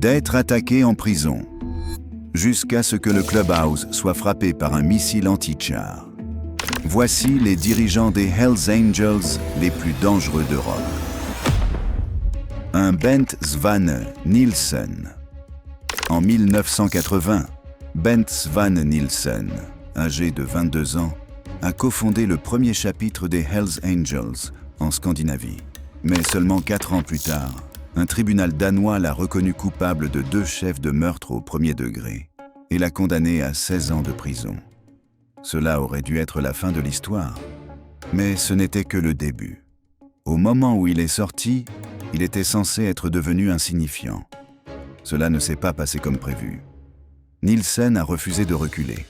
d'être attaqué en prison, jusqu'à ce que le clubhouse soit frappé par un missile anti-char. Voici les dirigeants des Hells Angels les plus dangereux d'Europe. Un Bent Svane Nilsen. En 1980, Bent Svane Nilsen, âgé de 22 ans, a cofondé le premier chapitre des Hells Angels en Scandinavie. Mais seulement 4 ans plus tard, un tribunal danois l'a reconnu coupable de 2 chefs de meurtre au premier degré et l'a condamné à 16 ans de prison. Cela aurait dû être la fin de l'histoire, mais ce n'était que le début. Au moment où il est sorti, il était censé être devenu insignifiant. Cela ne s'est pas passé comme prévu. Nilsen a refusé de reculer.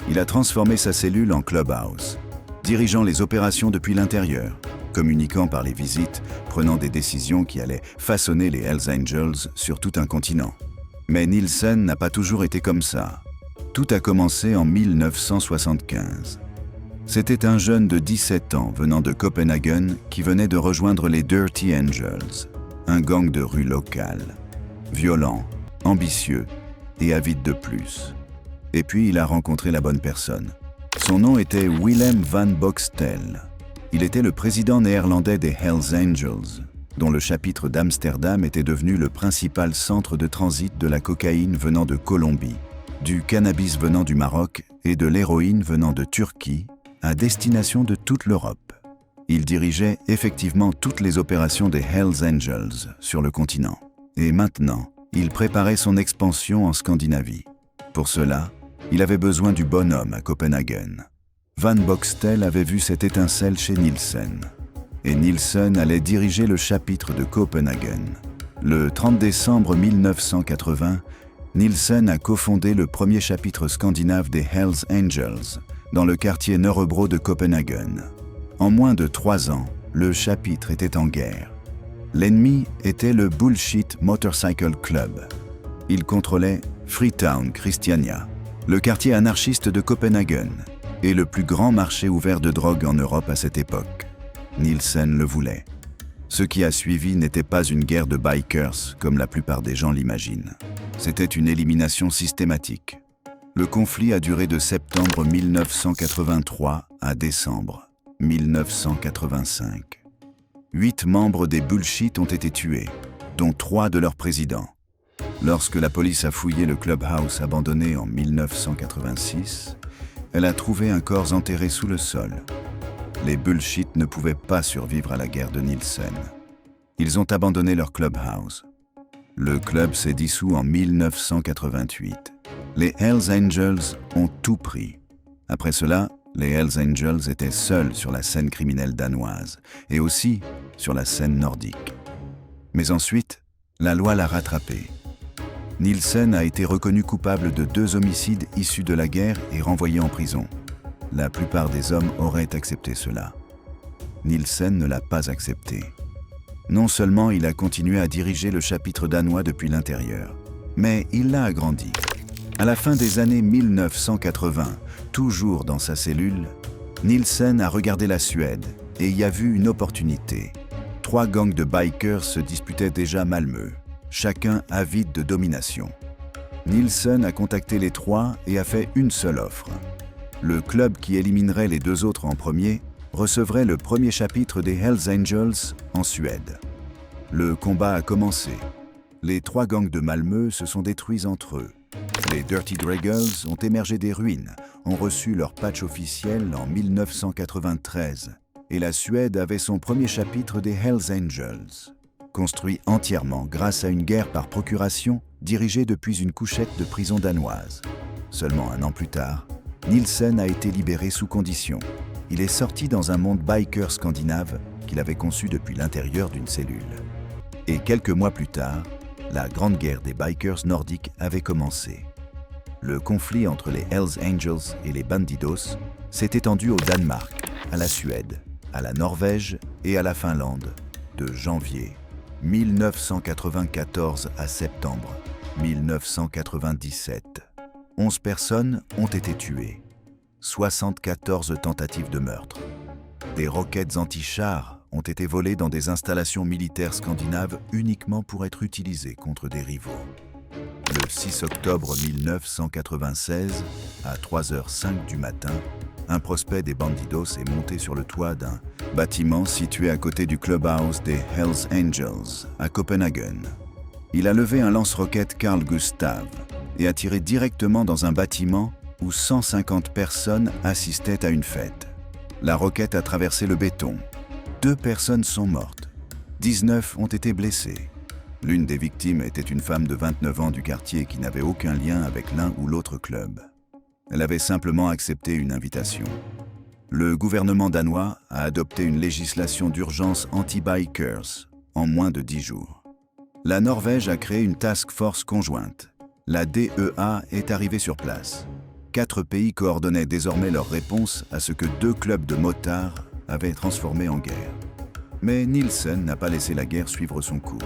Il a transformé sa cellule en clubhouse, dirigeant les opérations depuis l'intérieur, communiquant par les visites, prenant des décisions qui allaient façonner les Hells Angels sur tout un continent. Mais Nilsen n'a pas toujours été comme ça. Tout a commencé en 1975. C'était un jeune de 17 ans venant de Copenhague qui venait de rejoindre les Dirty Angels, un gang de rue local, violent, ambitieux et avide de plus. Et puis il a rencontré la bonne personne. Son nom était Willem van Boxtel. Il était le président néerlandais des Hells Angels, dont le chapitre d'Amsterdam était devenu le principal centre de transit de la cocaïne venant de Colombie, du cannabis venant du Maroc et de l'héroïne venant de Turquie, à destination de toute l'Europe. Il dirigeait effectivement toutes les opérations des Hells Angels sur le continent. Et maintenant, il préparait son expansion en Scandinavie. Pour cela, il avait besoin du bonhomme à Copenhague. Van Boxtel avait vu cette étincelle chez Nilsen. Et Nilsen allait diriger le chapitre de Copenhague. Le 30 décembre 1980, Nilsen a cofondé le premier chapitre scandinave des Hells Angels, dans le quartier Nørrebro de Copenhague. En moins de 3 ans, le chapitre était en guerre. L'ennemi était le Bullshit Motorcycle Club. Il contrôlait Freetown Christiania, le quartier anarchiste de Copenhague, et le plus grand marché ouvert de drogue en Europe à cette époque. Nilsen le voulait. Ce qui a suivi n'était pas une guerre de bikers, comme la plupart des gens l'imaginent. C'était une élimination systématique. Le conflit a duré de septembre 1983 à décembre 1985. 8 membres des Bullshit ont été tués, dont 3 de leurs présidents. Lorsque la police a fouillé le clubhouse abandonné en 1986, elle a trouvé un corps enterré sous le sol. Les Bullshit ne pouvaient pas survivre à la guerre de Nilsen. Ils ont abandonné leur clubhouse. Le club s'est dissous en 1988. Les Hells Angels ont tout pris. Après cela, les Hells Angels étaient seuls sur la scène criminelle danoise et aussi sur la scène nordique. Mais ensuite, la loi l'a rattrapé. Nilsen a été reconnu coupable de 2 homicides issus de la guerre et renvoyé en prison. La plupart des hommes auraient accepté cela. Nilsen ne l'a pas accepté. Non seulement il a continué à diriger le chapitre danois depuis l'intérieur, mais il l'a agrandi. À la fin des années 1980, toujours dans sa cellule, Nilsen a regardé la Suède et y a vu une opportunité. 3 gangs de bikers se disputaient déjà Malmö, chacun avide de domination. Nilsen a contacté les 3 et a fait une seule offre. Le club qui éliminerait les 2 autres en premier recevrait le premier chapitre des Hells Angels en Suède. Le combat a commencé. Les 3 gangs de Malmö se sont détruits entre eux. Les Dirty Draggers ont émergé des ruines, ont reçu leur patch officiel en 1993 et la Suède avait son premier chapitre des Hells Angels, construit entièrement grâce à une guerre par procuration dirigée depuis une couchette de prison danoise. Seulement 1 an plus tard, Nilsen a été libéré sous condition. Il est sorti dans un monde biker scandinave qu'il avait conçu depuis l'intérieur d'une cellule. Et quelques mois plus tard, la grande guerre des bikers nordiques avait commencé. Le conflit entre les Hells Angels et les Bandidos s'est étendu au Danemark, à la Suède, à la Norvège et à la Finlande, de janvier 1994 à septembre 1997. 11 personnes ont été tuées, 74 tentatives de meurtre. Des roquettes anti-chars ont été volées dans des installations militaires scandinaves uniquement pour être utilisées contre des rivaux. 6 octobre 1996, à 3h05 du matin, un prospect des Bandidos est monté sur le toit d'un bâtiment situé à côté du clubhouse des Hells Angels, à Copenhagen. Il a levé un lance-roquette Carl Gustav et a tiré directement dans un bâtiment où 150 personnes assistaient à une fête. La roquette a traversé le béton. 2 personnes sont mortes. 19 ont été blessées. L'une des victimes était une femme de 29 ans du quartier qui n'avait aucun lien avec l'un ou l'autre club. Elle avait simplement accepté une invitation. Le gouvernement danois a adopté une législation d'urgence anti-bikers en moins de 10 jours. La Norvège a créé une task force conjointe. La DEA est arrivée sur place. 4 pays coordonnaient désormais leur réponse à ce que 2 clubs de motards avaient transformé en guerre. Mais Nielsen n'a pas laissé la guerre suivre son cours.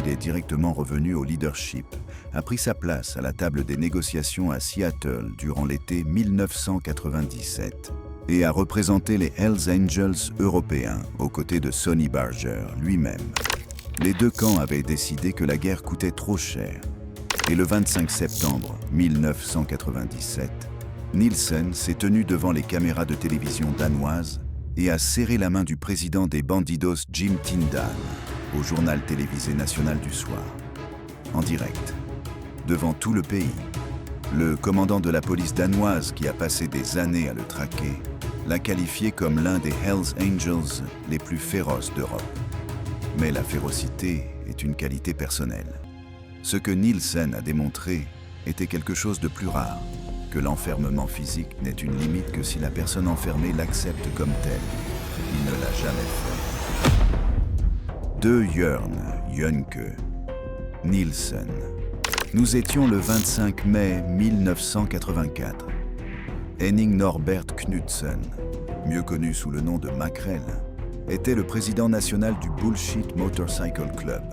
Il est directement revenu au leadership, a pris sa place à la table des négociations à Seattle durant l'été 1997 et a représenté les Hells Angels européens aux côtés de Sonny Barger lui-même. Les 2 camps avaient décidé que la guerre coûtait trop cher. Et le 25 septembre 1997, Nielsen s'est tenu devant les caméras de télévision danoises et a serré la main du président des Bandidos Jim Tindal au journal télévisé national du soir, en direct, devant tout le pays. Le commandant de la police danoise, qui a passé des années à le traquer, l'a qualifié comme l'un des Hells Angels les plus féroces d'Europe. Mais la férocité est une qualité personnelle. Ce que Nielsen a démontré était quelque chose de plus rare, que l'enfermement physique n'est une limite que si la personne enfermée l'accepte comme telle. Il ne l'a jamais fait. De Jørn Jønke Nielsen. Nous étions le 25 mai 1984. Henning Norbert Knudsen, mieux connu sous le nom de Makrell, était le président national du Bullshit Motorcycle Club.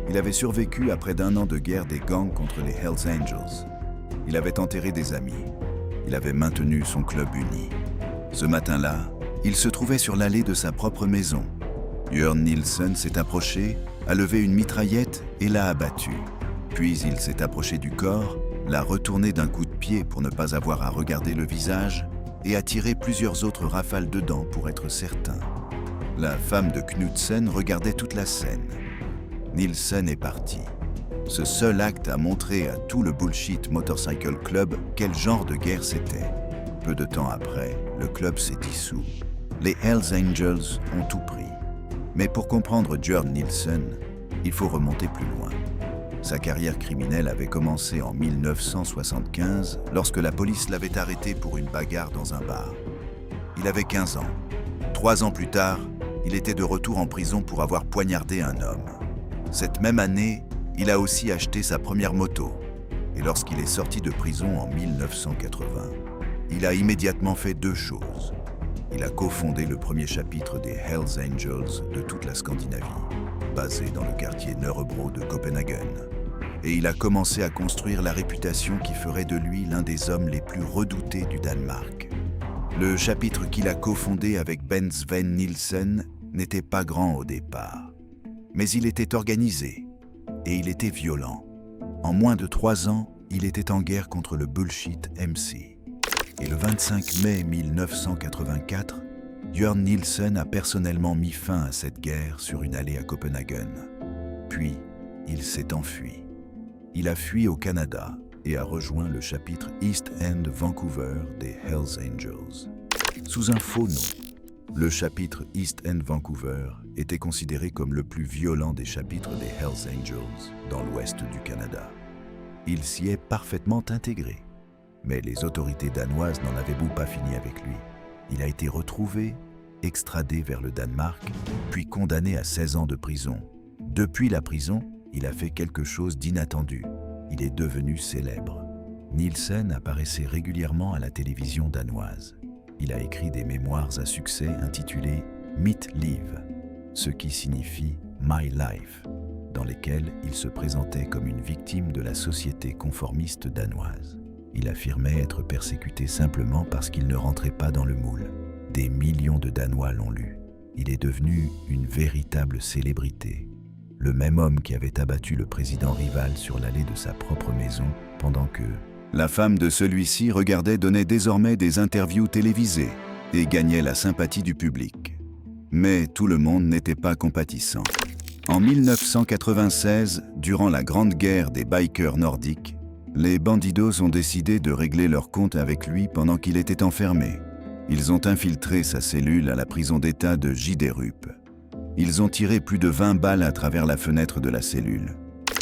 Il avait survécu à près d'1 an de guerre des gangs contre les Hells Angels. Il avait enterré des amis. Il avait maintenu son club uni. Ce matin-là, il se trouvait sur l'allée de sa propre maison. Jørn Nielsen s'est approché, a levé une mitraillette et l'a abattu. Puis il s'est approché du corps, l'a retourné d'un coup de pied pour ne pas avoir à regarder le visage et a tiré plusieurs autres rafales dedans pour être certain. La femme de Knudsen regardait toute la scène. Nielsen est parti. Ce seul acte a montré à tout le Bullshit Motorcycle Club quel genre de guerre c'était. Peu de temps après, le club s'est dissous. Les Hells Angels ont tout pris. Mais pour comprendre Jørn Nielsen, il faut remonter plus loin. Sa carrière criminelle avait commencé en 1975 lorsque la police l'avait arrêté pour une bagarre dans un bar. Il avait 15 ans. 3 ans plus tard, il était de retour en prison pour avoir poignardé un homme. Cette même année, il a aussi acheté sa première moto. Et lorsqu'il est sorti de prison en 1980, il a immédiatement fait 2 choses. Il a cofondé le premier chapitre des Hells Angels de toute la Scandinavie, basé dans le quartier Nørrebro de Copenhagen. Et il a commencé à construire la réputation qui ferait de lui l'un des hommes les plus redoutés du Danemark. Le chapitre qu'il a cofondé avec Ben Sven Nielsen n'était pas grand au départ. Mais il était organisé et il était violent. En moins de 3 ans, il était en guerre contre le Bullshit MC. Et le 25 mai 1984, Jørn Nielsen a personnellement mis fin à cette guerre sur une allée à Copenhagen. Puis, il s'est enfui. Il a fui au Canada et a rejoint le chapitre East End Vancouver des Hells Angels. Sous un faux nom, le chapitre East End Vancouver était considéré comme le plus violent des chapitres des Hells Angels dans l'ouest du Canada. Il s'y est parfaitement intégré. Mais les autorités danoises n'en avaient pas fini avec lui. Il a été retrouvé, extradé vers le Danemark, puis condamné à 16 ans de prison. Depuis la prison, il a fait quelque chose d'inattendu. Il est devenu célèbre. Nielsen apparaissait régulièrement à la télévision danoise. Il a écrit des mémoires à succès intitulés « Mitt Liv », ce qui signifie « My Life », dans lesquels il se présentait comme une victime de la société conformiste danoise. Il affirmait être persécuté simplement parce qu'il ne rentrait pas dans le moule. Des millions de Danois l'ont lu. Il est devenu une véritable célébrité. le même homme qui avait abattu le président rival sur l'allée de sa propre maison pendant que la femme de celui-ci donnait désormais des interviews télévisées et gagnait la sympathie du public. Mais tout le monde n'était pas compatissant. En 1996, durant la Grande Guerre des bikers nordiques, les bandidos ont décidé de régler leur compte avec lui pendant qu'il était enfermé. Ils ont infiltré sa cellule à la prison d'État de Giderup. Ils ont tiré plus de 20 balles à travers la fenêtre de la cellule.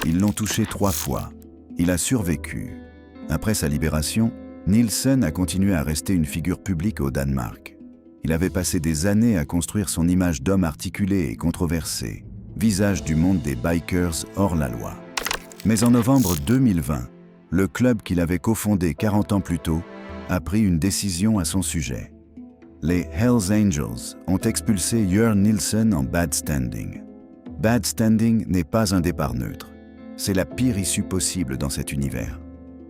Ils l'ont touché 3 fois. Il a survécu. Après sa libération, Nielsen a continué à rester une figure publique au Danemark. Il avait passé des années à construire son image d'homme articulé et controversé, visage du monde des bikers hors la loi. Mais en novembre 2020, le club qu'il avait cofondé 40 ans plus tôt a pris une décision à son sujet. Les Hells Angels ont expulsé Jørn Nielsen en bad standing. Bad standing n'est pas un départ neutre. C'est la pire issue possible dans cet univers.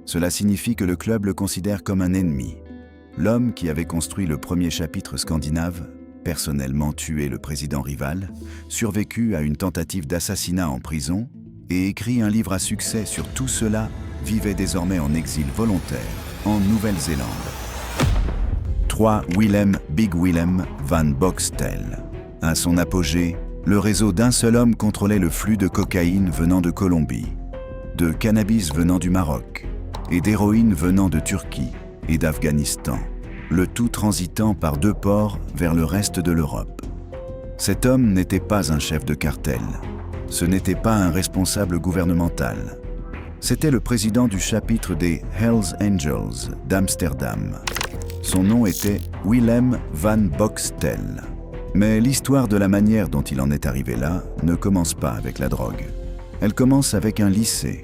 Cela signifie que le club le considère comme un ennemi. L'homme qui avait construit le premier chapitre scandinave, personnellement tué le président rival, survécu à une tentative d'assassinat en prison et écrit un livre à succès sur tout cela, vivait désormais en exil volontaire en Nouvelle-Zélande. 3. Willem Big Willem van Boxtel. À son apogée, le réseau d'un seul homme contrôlait le flux de cocaïne venant de Colombie, de cannabis venant du Maroc et d'héroïne venant de Turquie et d'Afghanistan, le tout transitant par 2 ports vers le reste de l'Europe. Cet homme n'était pas un chef de cartel, ce n'était pas un responsable gouvernemental. C'était le président du chapitre des Hells Angels d'Amsterdam. Son nom était Willem van Boxtel. Mais l'histoire de la manière dont il en est arrivé là ne commence pas avec la drogue. Elle commence avec un lycée.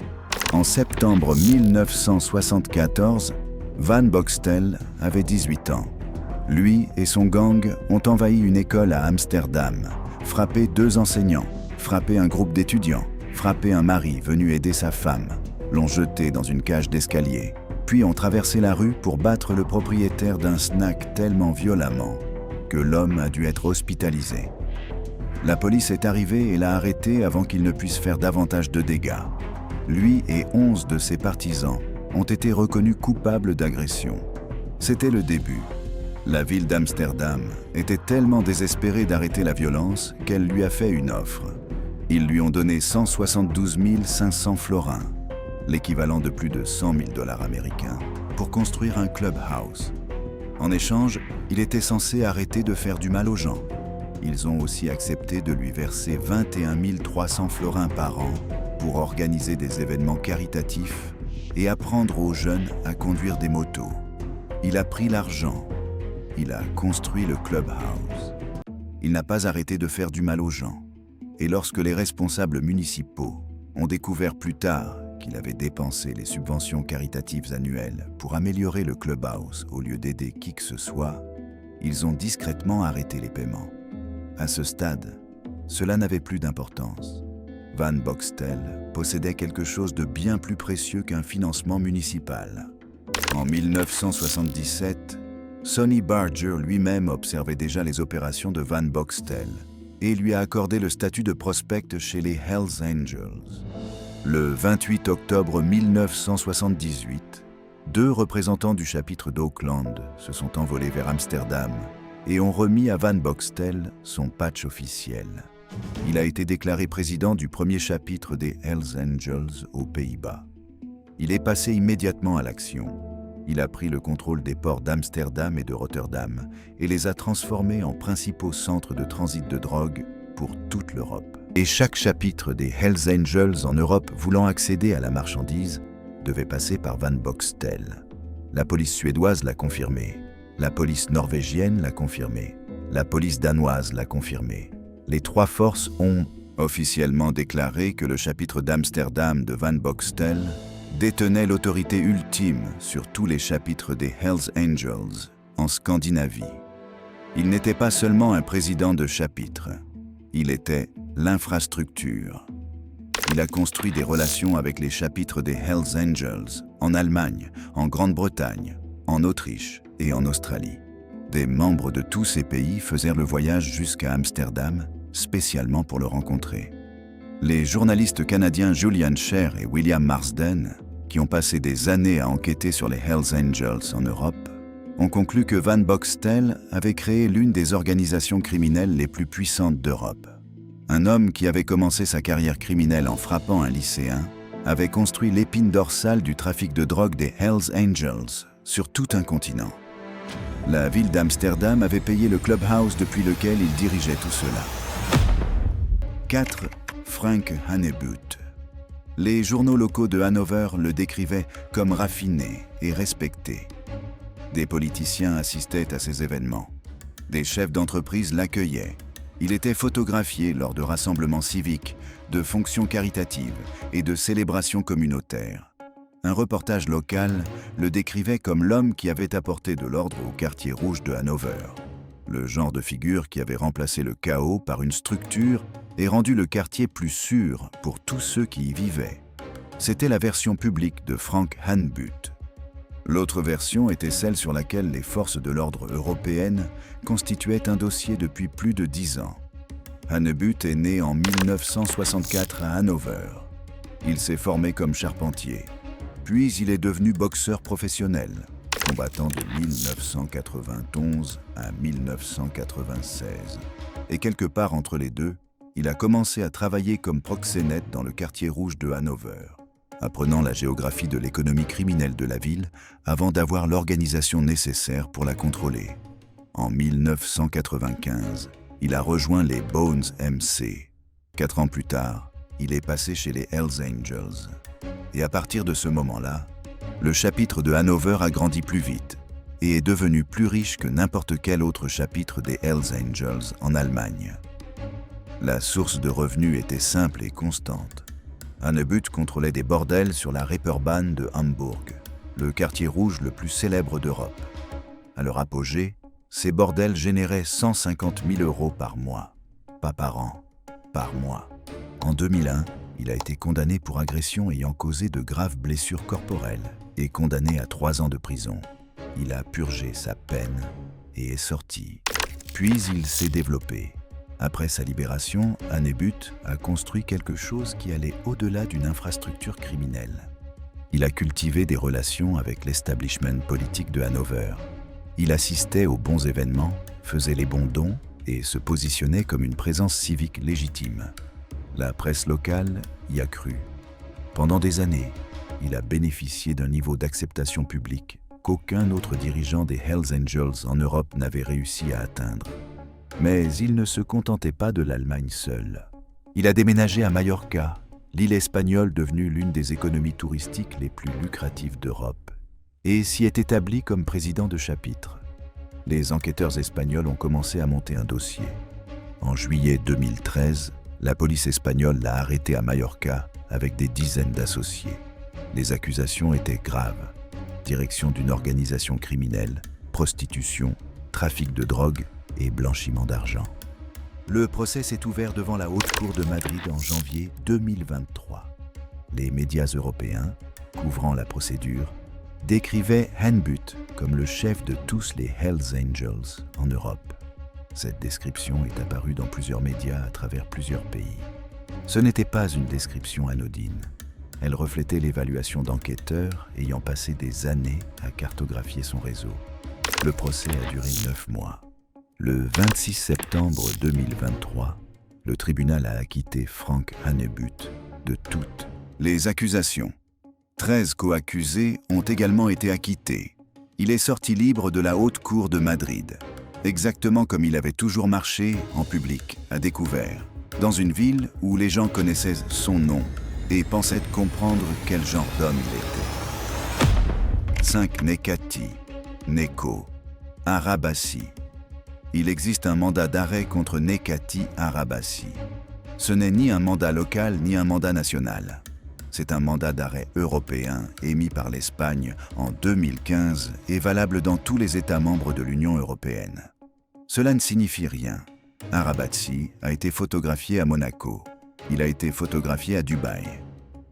En septembre 1974, Van Boxtel avait 18 ans. Lui et son gang ont envahi une école à Amsterdam, frappé 2 enseignants, frappé un groupe d'étudiants, frappé un mari venu aider sa femme, l'ont jeté dans une cage d'escalier, puis ont traversé la rue pour battre le propriétaire d'un snack tellement violemment que l'homme a dû être hospitalisé. La police est arrivée et l'a arrêté avant qu'il ne puisse faire davantage de dégâts. Lui et 11 de ses partisans ont été reconnus coupables d'agression. C'était le début. La ville d'Amsterdam était tellement désespérée d'arrêter la violence qu'elle lui a fait une offre. Ils lui ont donné 172 500 florins, l'équivalent de plus de 100 000 $ américains, pour construire un clubhouse. En échange, il était censé arrêter de faire du mal aux gens. Ils ont aussi accepté de lui verser 21 300 florins par an pour organiser des événements caritatifs et apprendre aux jeunes à conduire des motos. Il a pris l'argent. Il a construit le clubhouse. Il n'a pas arrêté de faire du mal aux gens. Et lorsque les responsables municipaux ont découvert plus tard qu'il avait dépensé les subventions caritatives annuelles pour améliorer le clubhouse au lieu d'aider qui que ce soit, ils ont discrètement arrêté les paiements. À ce stade, cela n'avait plus d'importance. Van Boxtel possédait quelque chose de bien plus précieux qu'un financement municipal. En 1977, Sonny Barger lui-même observait déjà les opérations de Van Boxtel et lui a accordé le statut de prospect chez les Hells Angels. Le 28 octobre 1978, 2 représentants du chapitre d'Auckland se sont envolés vers Amsterdam et ont remis à Van Boxtel son patch officiel. Il a été déclaré président du premier chapitre des Hells Angels aux Pays-Bas. Il est passé immédiatement à l'action. Il a pris le contrôle des ports d'Amsterdam et de Rotterdam et les a transformés en principaux centres de transit de drogue pour toute l'Europe. Et chaque chapitre des Hells Angels en Europe voulant accéder à la marchandise devait passer par Van Boxtel. La police suédoise l'a confirmé. La police norvégienne l'a confirmé. La police danoise l'a confirmé. Les 3 forces ont officiellement déclaré que le chapitre d'Amsterdam de Van Boxtel détenait l'autorité ultime sur tous les chapitres des Hells Angels en Scandinavie. Il n'était pas seulement un président de chapitre, il était l'infrastructure. Il a construit des relations avec les chapitres des Hells Angels en Allemagne, en Grande-Bretagne, en Autriche et en Australie. Des membres de tous ces pays faisèrent le voyage jusqu'à Amsterdam, spécialement pour le rencontrer. Les journalistes canadiens Julian Scher et William Marsden, qui ont passé des années à enquêter sur les Hells Angels en Europe, ont conclu que Van Boxtel avait créé l'une des organisations criminelles les plus puissantes d'Europe. Un homme qui avait commencé sa carrière criminelle en frappant un lycéen avait construit l'épine dorsale du trafic de drogue des Hells Angels sur tout un continent. La ville d'Amsterdam avait payé le clubhouse depuis lequel il dirigeait tout cela. 4. Frank Hannebuth. Les journaux locaux de Hanover le décrivaient comme raffiné et respecté. Des politiciens assistaient à ces événements. Des chefs d'entreprise l'accueillaient. Il était photographié lors de rassemblements civiques, de fonctions caritatives et de célébrations communautaires. Un reportage local le décrivait comme l'homme qui avait apporté de l'ordre au quartier rouge de Hanover. Le genre de figure qui avait remplacé le chaos par une structure et rendu le quartier plus sûr pour tous ceux qui y vivaient. C'était la version publique de Frank Hannebuth. L'autre version était celle sur laquelle les forces de l'ordre européennes constituaient un dossier depuis plus de 10 ans. Hannebuth est né en 1964 à Hanover. Il s'est formé comme charpentier. Puis il est devenu boxeur professionnel, combattant de 1991 à 1996. Et quelque part entre les deux, il a commencé à travailler comme proxénète dans le quartier rouge de Hanover, apprenant la géographie de l'économie criminelle de la ville avant d'avoir l'organisation nécessaire pour la contrôler. En 1995, il a rejoint les Bones MC. 4 ans plus tard, il est passé chez les Hells Angels. Et à partir de ce moment-là, le chapitre de Hanover a grandi plus vite et est devenu plus riche que n'importe quel autre chapitre des Hells Angels en Allemagne. La source de revenus était simple et constante. Hannebuth contrôlait des bordels sur la Reeperbahn de Hambourg, le quartier rouge le plus célèbre d'Europe. À leur apogée, ces bordels généraient 150 000 € par mois. Pas par an, par mois. En 2001, il a été condamné pour agression ayant causé de graves blessures corporelles et condamné à 3 ans de prison. Il a purgé sa peine et est sorti. Puis il s'est développé. Après sa libération, Hannebuth a construit quelque chose qui allait au-delà d'une infrastructure criminelle. Il a cultivé des relations avec l'establishment politique de Hanover. Il assistait aux bons événements, faisait les bons dons et se positionnait comme une présence civique légitime. La presse locale y a cru. Pendant des années, il a bénéficié d'un niveau d'acceptation publique qu'aucun autre dirigeant des Hells Angels en Europe n'avait réussi à atteindre. Mais il ne se contentait pas de l'Allemagne seule. Il a déménagé à Majorca, l'île espagnole devenue l'une des économies touristiques les plus lucratives d'Europe, et s'y est établi comme président de chapitre. Les enquêteurs espagnols ont commencé à monter un dossier. En juillet 2013, la police espagnole l'a arrêté à Majorca avec des dizaines d'associés. Les accusations étaient graves. Direction d'une organisation criminelle, prostitution, trafic de drogue et blanchiment d'argent. Le procès s'est ouvert devant la Haute Cour de Madrid en janvier 2023. Les médias européens, couvrant la procédure, décrivaient Hannebuth comme le chef de tous les Hells Angels en Europe. Cette description est apparue dans plusieurs médias à travers plusieurs pays. Ce n'était pas une description anodine. Elle reflétait l'évaluation d'enquêteurs ayant passé des années à cartographier son réseau. Le procès a duré 9 mois. Le 26 septembre 2023, le tribunal a acquitté Frank Hannebuth de toutes les accusations. 13 co-accusés ont également été acquittés. Il est sorti libre de la Haute Cour de Madrid, exactement comme il avait toujours marché en public, à découvert, dans une ville où les gens connaissaient son nom et pensaient comprendre quel genre d'homme il était. 5 Nekati, Neko, Arabassi. Il existe un mandat d'arrêt contre Nekati Arabassi. Ce n'est ni un mandat local ni un mandat national. C'est un mandat d'arrêt européen émis par l'Espagne en 2015 et valable dans tous les États membres de l'Union européenne. Cela ne signifie rien. Arabassi a été photographié à Monaco. Il a été photographié à Dubaï.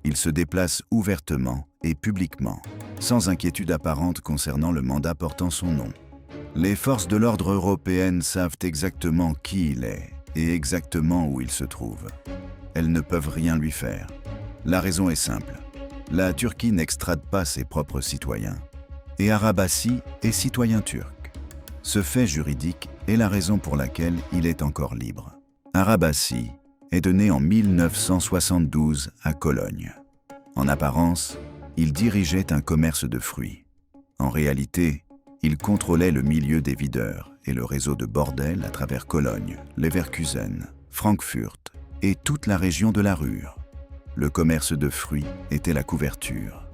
Il se déplace ouvertement et publiquement, sans inquiétude apparente concernant le mandat portant son nom. Les forces de l'ordre européennes savent exactement qui il est et exactement où il se trouve. elles ne peuvent rien lui faire. La raison est simple. La Turquie n'extrade pas ses propres citoyens. Et Arabassi est citoyen turc. Ce fait juridique est la raison pour laquelle il est encore libre. Arabassi est né en 1972 à Cologne. En apparence, il dirigeait un commerce de fruits. En réalité, il contrôlait le milieu des videurs et le réseau de bordels à travers Cologne, Leverkusen, Francfort et toute la région de la Ruhr. Le commerce de fruits était la couverture.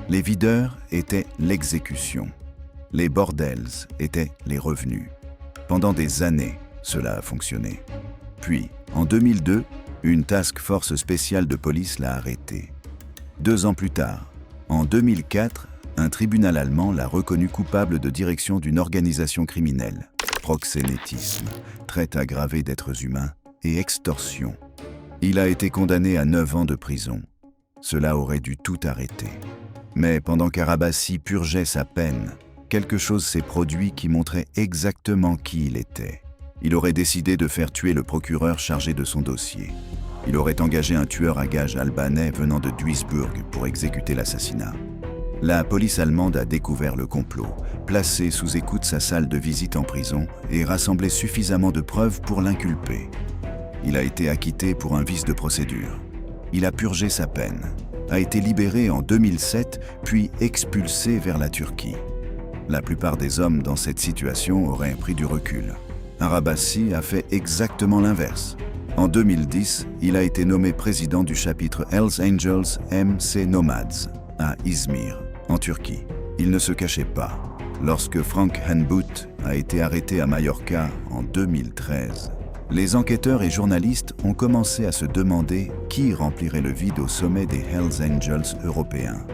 Les videurs étaient l'exécution. Les bordels étaient les revenus. Pendant des années, cela a fonctionné. Puis, en 2002, une task force spéciale de police l'a arrêté. 2 ans plus tard, en 2004, un tribunal allemand l'a reconnu coupable de direction d'une organisation criminelle, proxénétisme, traite aggravée d'êtres humains et extorsion. Il a été condamné à 9 ans de prison. Cela aurait dû tout arrêter. Mais pendant qu'Arabassi purgeait sa peine, quelque chose s'est produit qui montrait exactement qui il était. Il aurait décidé de faire tuer le procureur chargé de son dossier. Il aurait engagé un tueur à gages albanais venant de Duisburg pour exécuter l'assassinat. La police allemande a découvert le complot, placé sous écoute sa salle de visite en prison et rassemblé suffisamment de preuves pour l'inculper. Il a été acquitté pour un vice de procédure. Il a purgé sa peine, a été libéré en 2007, puis expulsé vers la Turquie. La plupart des hommes dans cette situation auraient pris du recul. Arabassi a fait exactement l'inverse. En 2010, il a été nommé président du chapitre Hells Angels MC Nomads à İzmir, en Turquie. Il ne se cachait pas. Lorsque Frank Hanbut a été arrêté à Majorca en 2013, les enquêteurs et journalistes ont commencé à se demander qui remplirait le vide au sommet des Hells Angels européens.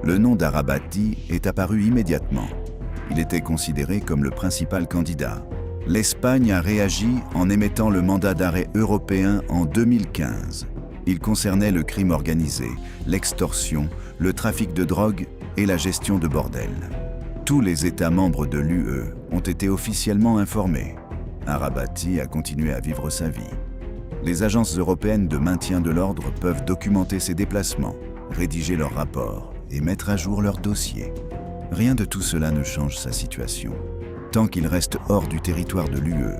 Le nom d'Arabati est apparu immédiatement. Il était considéré comme le principal candidat. L'Espagne a réagi en émettant le mandat d'arrêt européen en 2015. Il concernait le crime organisé, l'extorsion, le trafic de drogue et la gestion de bordels. Tous les États membres de l'UE ont été officiellement informés. Arabati a continué à vivre sa vie. Les agences européennes de maintien de l'ordre peuvent documenter ses déplacements, rédiger leurs rapports et mettre à jour leurs dossiers. Rien de tout cela ne change sa situation. Tant qu'il reste hors du territoire de l'UE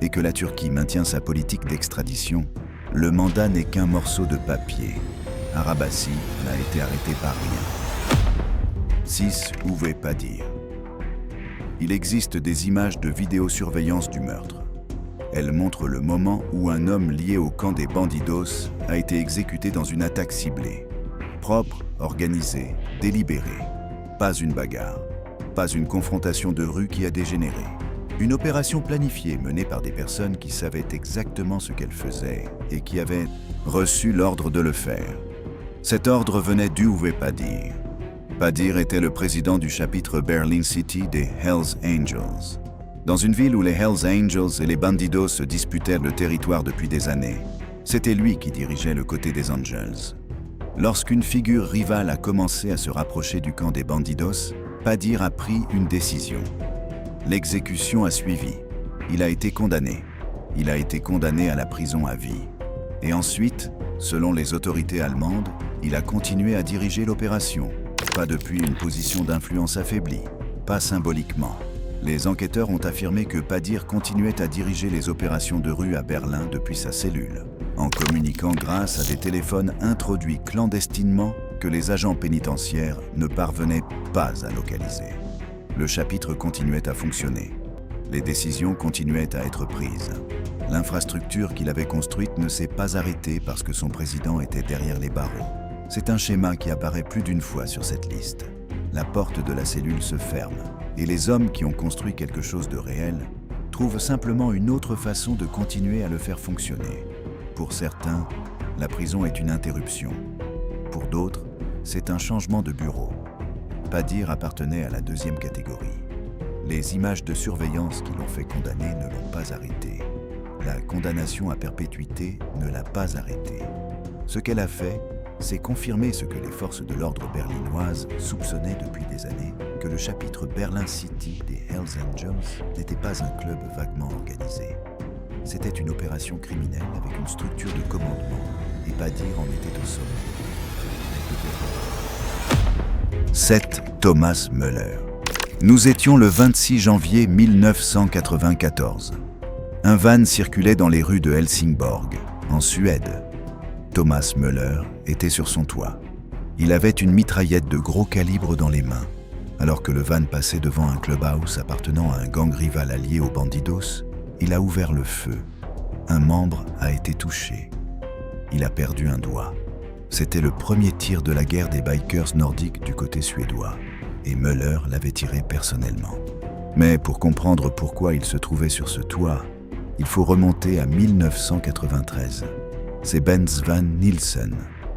et que la Turquie maintient sa politique d'extradition, le mandat n'est qu'un morceau de papier. Arabassi n'a été arrêté par rien. 6. Uwe Padir. Il existe des images de vidéosurveillance du meurtre. Elles montrent le moment où un homme lié au camp des Bandidos a été exécuté dans une attaque ciblée. Propre, organisée, délibérée. Pas une bagarre. Pas une confrontation de rue qui a dégénéré. Une opération planifiée menée par des personnes qui savaient exactement ce qu'elles faisaient et qui avaient reçu l'ordre de le faire. Cet ordre venait d'Uwe Padir. Padir était le président du chapitre Berlin City des Hells Angels. Dans une ville où les Hells Angels et les Bandidos se disputèrent le territoire depuis des années, c'était lui qui dirigeait le côté des Angels. Lorsqu'une figure rivale a commencé à se rapprocher du camp des Bandidos, Padir a pris une décision. L'exécution a suivi. Il a été condamné. Il a été condamné à la prison à vie. Et ensuite, selon les autorités allemandes, il a continué à diriger l'opération. Pas depuis une position d'influence affaiblie, pas symboliquement. Les enquêteurs ont affirmé que Padir continuait à diriger les opérations de rue à Berlin depuis sa cellule, en communiquant grâce à des téléphones introduits clandestinement que les agents pénitentiaires ne parvenaient pas à localiser. Le chapitre continuait à fonctionner. Les décisions continuaient à être prises. L'infrastructure qu'il avait construite ne s'est pas arrêtée parce que son président était derrière les barreaux. C'est un schéma qui apparaît plus d'une fois sur cette liste. La porte de la cellule se ferme et les hommes qui ont construit quelque chose de réel trouvent simplement une autre façon de continuer à le faire fonctionner. Pour certains, la prison est une interruption. Pour d'autres, c'est un changement de bureau. Padir appartenait à la deuxième catégorie. Les images de surveillance qui l'ont fait condamner ne l'ont pas arrêté. La condamnation à perpétuité ne l'a pas arrêté. Ce qu'elle a fait, c'est confirmer ce que les forces de l'ordre berlinoises soupçonnaient depuis des années, que le chapitre Berlin City des Hells Angels n'était pas un club vaguement organisé. C'était une opération criminelle avec une structure de commandement, et Badir en était au sommet. 7. Thomas Müller. Nous étions le 26 janvier 1994. Un van circulait dans les rues de Helsingborg, en Suède. Thomas Müller était sur son toit. Il avait une mitraillette de gros calibre dans les mains. Alors que le van passait devant un clubhouse appartenant à un gang rival allié aux Bandidos, il a ouvert le feu. Un membre a été touché. Il a perdu un doigt. C'était le premier tir de la guerre des bikers nordiques du côté suédois, et Müller l'avait tiré personnellement. Mais pour comprendre pourquoi il se trouvait sur ce toit, il faut remonter à 1993. C'est Bent Van Nielsen,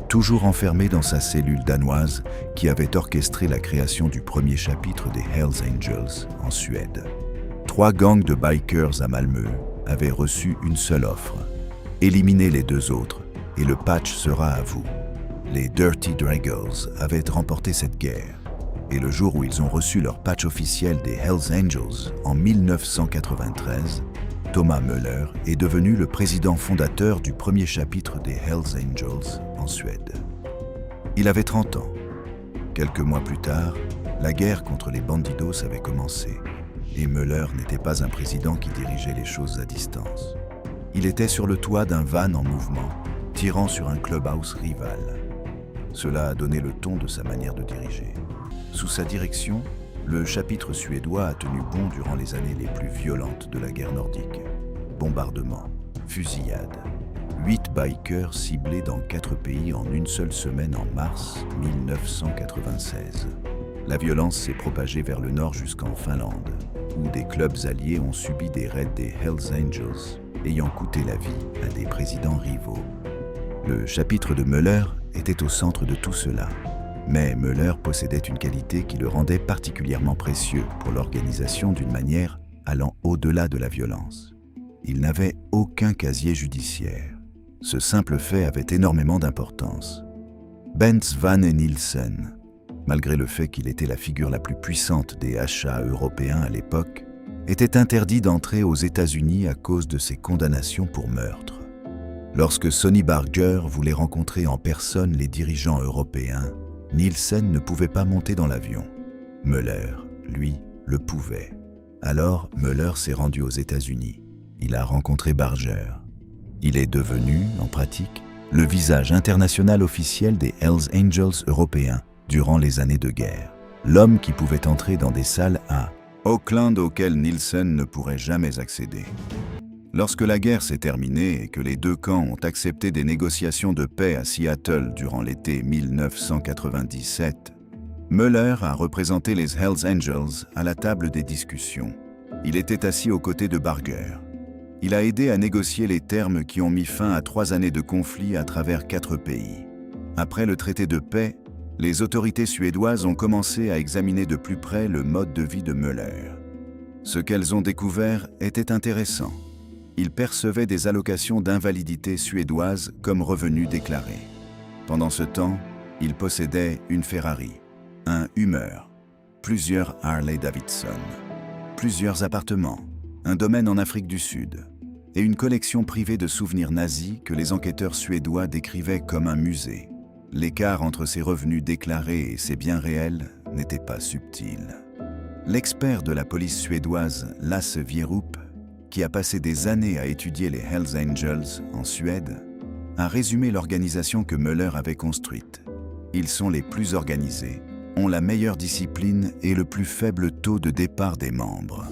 toujours enfermé dans sa cellule danoise, qui avait orchestré la création du premier chapitre des Hells Angels en Suède. 3 gangs de bikers à Malmö avaient reçu une seule offre: éliminer les 2 autres, et le patch sera à vous. Les Dirty Draggers avaient remporté cette guerre, et le jour où ils ont reçu leur patch officiel des Hells Angels en 1993, Thomas Müller est devenu le président fondateur du premier chapitre des Hells Angels en Suède. Il avait 30 ans. Quelques mois plus tard, la guerre contre les Bandidos avait commencé, et Müller n'était pas un président qui dirigeait les choses à distance. Il était sur le toit d'un van en mouvement, tirant sur un clubhouse rival. Cela a donné le ton de sa manière de diriger. Sous sa direction, le chapitre suédois a tenu bon durant les années les plus violentes de la guerre nordique. Bombardements, fusillades, 8 bikers ciblés dans 4 pays en une seule semaine en mars 1996. La violence s'est propagée vers le nord jusqu'en Finlande, où des clubs alliés ont subi des raids des Hells Angels, ayant coûté la vie à des présidents rivaux. Le chapitre de Müller était au centre de tout cela. Mais Müller possédait une qualité qui le rendait particulièrement précieux pour l'organisation d'une manière allant au-delà de la violence. Il n'avait aucun casier judiciaire. Ce simple fait avait énormément d'importance. Bent Van Nielsen, malgré le fait qu'il était la figure la plus puissante des HA européens à l'époque, était interdit d'entrer aux États-Unis à cause de ses condamnations pour meurtre. Lorsque Sonny Barger voulait rencontrer en personne les dirigeants européens, Nielsen ne pouvait pas monter dans l'avion. Müller, lui, le pouvait. Alors, Müller s'est rendu aux États-Unis. Il a rencontré Barger. Il est devenu, en pratique, le visage international officiel des Hells Angels européens durant les années de guerre. L'homme qui pouvait entrer dans des salles à Auckland auxquelles Nielsen ne pourrait jamais accéder. Lorsque la guerre s'est terminée et que les 2 camps ont accepté des négociations de paix à Seattle durant l'été 1997, Müller a représenté les Hells Angels à la table des discussions. Il était assis aux côtés de Barger. Il a aidé à négocier les termes qui ont mis fin à 3 années de conflit à travers 4 pays. Après le traité de paix, les autorités suédoises ont commencé à examiner de plus près le mode de vie de Müller. Ce qu'elles ont découvert était intéressant. Il percevait des allocations d'invalidité suédoises comme revenus déclarés. Pendant ce temps, il possédait une Ferrari, un Hummer, plusieurs Harley-Davidson, plusieurs appartements, un domaine en Afrique du Sud et une collection privée de souvenirs nazis que les enquêteurs suédois décrivaient comme un musée. L'écart entre ses revenus déclarés et ses biens réels n'était pas subtil. L'expert de la police suédoise Lasse Vierup, qui a passé des années à étudier les Hells Angels en Suède, a résumé l'organisation que Müller avait construite. Ils sont les plus organisés, ont la meilleure discipline et le plus faible taux de départ des membres.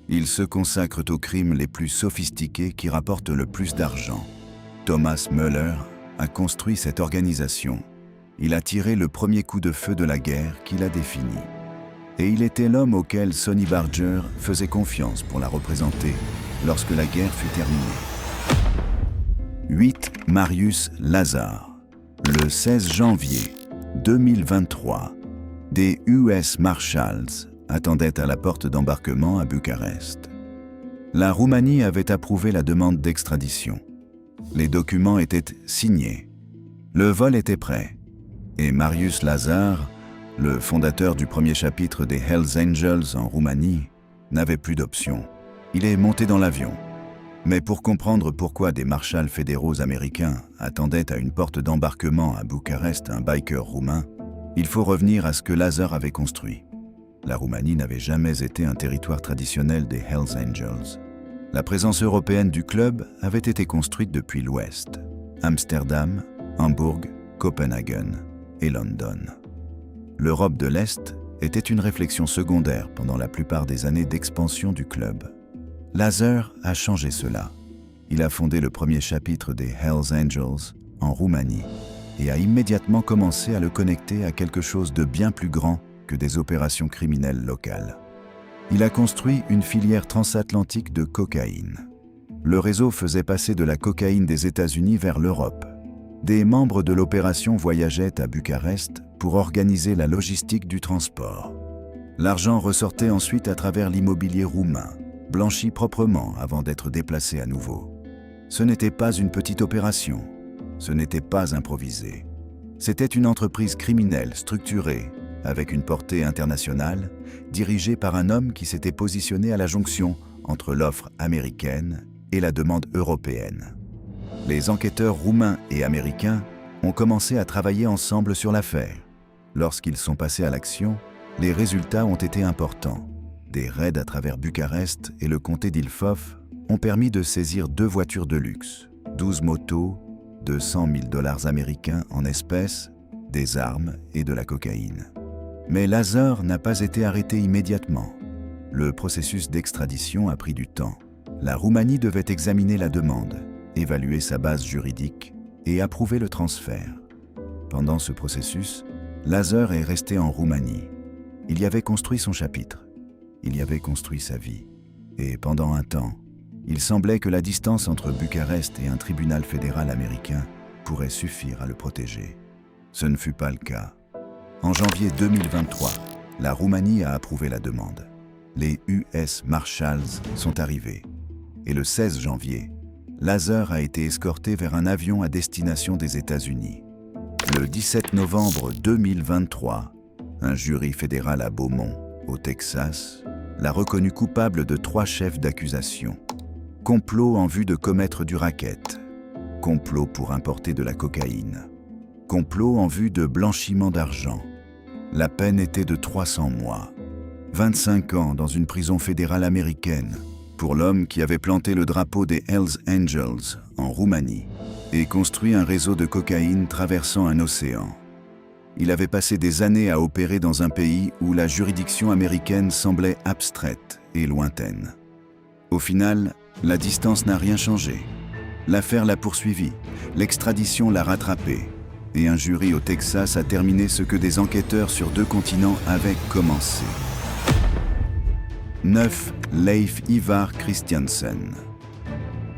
Ils se consacrent aux crimes les plus sophistiqués qui rapportent le plus d'argent. Thomas Müller a construit cette organisation. Il a tiré le premier coup de feu de la guerre qu'il a défini. Et il était l'homme auquel Sonny Barger faisait confiance pour la représenter lorsque la guerre fut terminée. 8. Marius Lazar. Le 16 janvier 2023, des US Marshals attendaient à la porte d'embarquement à Bucarest. La Roumanie avait approuvé la demande d'extradition. Les documents étaient signés. Le vol était prêt. Et Marius Lazar, le fondateur du premier chapitre des Hells Angels en Roumanie, n'avait plus d'option. Il est monté dans l'avion. Mais pour comprendre pourquoi des marshals fédéraux américains attendaient à une porte d'embarquement à Bucarest un biker roumain, il faut revenir à ce que Lazar avait construit. La Roumanie n'avait jamais été un territoire traditionnel des Hells Angels. La présence européenne du club avait été construite depuis l'Ouest, Amsterdam, Hambourg, Copenhague et London. L'Europe de l'Est était une réflexion secondaire pendant la plupart des années d'expansion du club. Lazar a changé cela. Il a fondé le premier chapitre des Hells Angels en Roumanie et a immédiatement commencé à le connecter à quelque chose de bien plus grand que des opérations criminelles locales. Il a construit une filière transatlantique de cocaïne. Le réseau faisait passer de la cocaïne des États-Unis vers l'Europe. Des membres de l'opération voyageaient à Bucarest pour organiser la logistique du transport. L'argent ressortait ensuite à travers l'immobilier roumain, blanchi proprement avant d'être déplacé à nouveau. Ce n'était pas une petite opération, ce n'était pas improvisé. C'était une entreprise criminelle structurée, avec une portée internationale, dirigée par un homme qui s'était positionné à la jonction entre l'offre américaine et la demande européenne. Les enquêteurs roumains et américains ont commencé à travailler ensemble sur l'affaire. Lorsqu'ils sont passés à l'action, les résultats ont été importants. Des raids à travers Bucarest et le comté d'Ilfov ont permis de saisir 2 voitures de luxe, 12 motos, 200 000 $ américains en espèces, des armes et de la cocaïne. Mais Lazar n'a pas été arrêté immédiatement. Le processus d'extradition a pris du temps. La Roumanie devait examiner la demande, évaluer sa base juridique et approuver le transfert. Pendant ce processus, Lazar est resté en Roumanie. Il y avait construit son chapitre. Il y avait construit sa vie. Et pendant un temps, il semblait que la distance entre Bucarest et un tribunal fédéral américain pourrait suffire à le protéger. Ce ne fut pas le cas. En janvier 2023, la Roumanie a approuvé la demande. Les US Marshals sont arrivés. Et le 16 janvier, Lazar a été escorté vers un avion à destination des États-Unis. Le 17 novembre 2023, un jury fédéral à Beaumont, au Texas, l'a reconnu coupable de 3 chefs d'accusation. Complot en vue de commettre du racket, complot pour importer de la cocaïne, complot en vue de blanchiment d'argent. La peine était de 300 mois, 25 ans dans une prison fédérale américaine, pour l'homme qui avait planté le drapeau des Hells Angels en Roumanie et construit un réseau de cocaïne traversant un océan. Il avait passé des années à opérer dans un pays où la juridiction américaine semblait abstraite et lointaine. Au final, la distance n'a rien changé. L'affaire l'a poursuivi, l'extradition l'a rattrapé, et un jury au Texas a terminé ce que des enquêteurs sur 2 continents avaient commencé. 9. Leif Ivar Christiansen.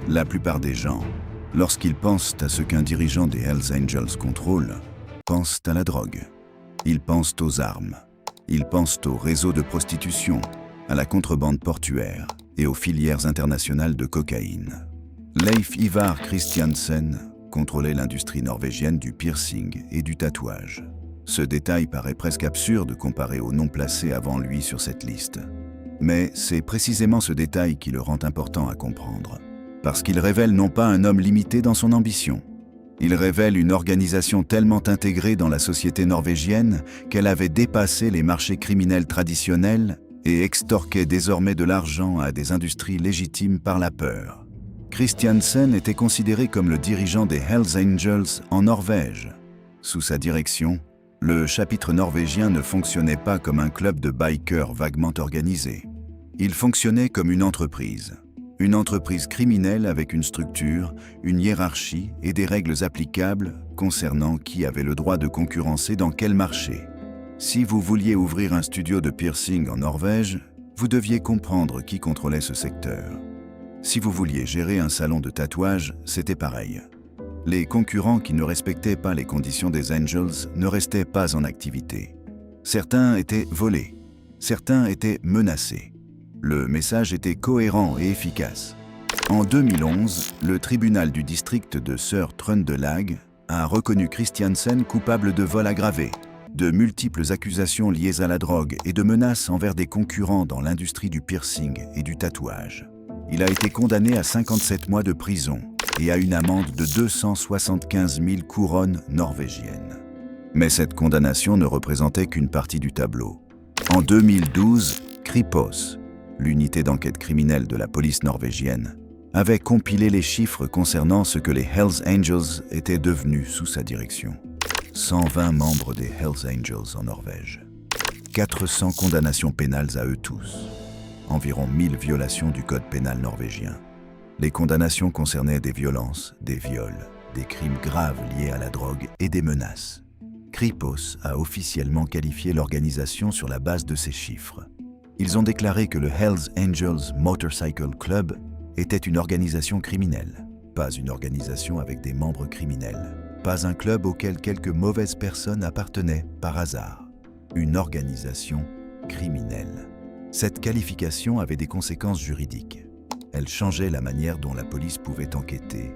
La plupart des gens, lorsqu'ils pensent à ce qu'un dirigeant des Hells Angels contrôle, pensent à la drogue. Ils pensent aux armes. Ils pensent aux réseaux de prostitution, à la contrebande portuaire et aux filières internationales de cocaïne. Leif Ivar Christiansen contrôlait l'industrie norvégienne du piercing et du tatouage. Ce détail paraît presque absurde comparé aux noms placés avant lui sur cette liste. Mais c'est précisément ce détail qui le rend important à comprendre. Parce qu'il révèle non pas un homme limité dans son ambition, il révèle une organisation tellement intégrée dans la société norvégienne qu'elle avait dépassé les marchés criminels traditionnels et extorquait désormais de l'argent à des industries légitimes par la peur. Christiansen était considéré comme le dirigeant des Hells Angels en Norvège. Sous sa direction, le chapitre norvégien ne fonctionnait pas comme un club de bikers vaguement organisé. Il fonctionnait comme une entreprise criminelle avec une structure, une hiérarchie et des règles applicables concernant qui avait le droit de concurrencer dans quel marché. Si vous vouliez ouvrir un studio de piercing en Norvège, vous deviez comprendre qui contrôlait ce secteur. Si vous vouliez gérer un salon de tatouage, c'était pareil. Les concurrents qui ne respectaient pas les conditions des Angels ne restaient pas en activité. Certains étaient volés, certains étaient menacés. Le message était cohérent et efficace. En 2011, le tribunal du district de Sør-Trøndelag a reconnu Christiansen coupable de vol aggravé, de multiples accusations liées à la drogue et de menaces envers des concurrents dans l'industrie du piercing et du tatouage. Il a été condamné à 57 mois de prison et à une amende de 275 000 couronnes norvégiennes. Mais cette condamnation ne représentait qu'une partie du tableau. En 2012, Kripos, l'unité d'enquête criminelle de la police norvégienne, avait compilé les chiffres concernant ce que les Hells Angels étaient devenus sous sa direction. 120 membres des Hells Angels en Norvège. 400 condamnations pénales à eux tous. Environ 1000 violations du code pénal norvégien. Les condamnations concernaient des violences, des viols, des crimes graves liés à la drogue et des menaces. Kripos a officiellement qualifié l'organisation sur la base de ces chiffres. Ils ont déclaré que le Hells Angels Motorcycle Club était une organisation criminelle, pas une organisation avec des membres criminels, pas un club auquel quelques mauvaises personnes appartenaient par hasard, une organisation criminelle. Cette qualification avait des conséquences juridiques. Elle changeait la manière dont la police pouvait enquêter,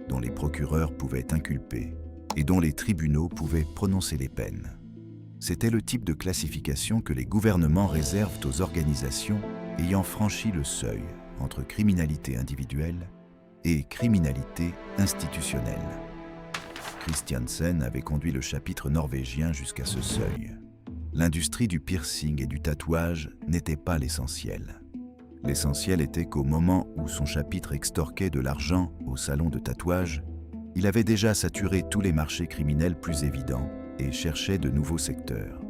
dont les procureurs pouvaient inculper et dont les tribunaux pouvaient prononcer les peines. C'était le type de classification que les gouvernements réservent aux organisations ayant franchi le seuil entre criminalité individuelle et criminalité institutionnelle. Christiansen avait conduit le chapitre norvégien jusqu'à ce seuil. L'industrie du piercing et du tatouage n'était pas l'essentiel. L'essentiel était qu'au moment où son chapitre extorquait de l'argent au salon de tatouage, il avait déjà saturé tous les marchés criminels plus évidents et cherchait de nouveaux secteurs.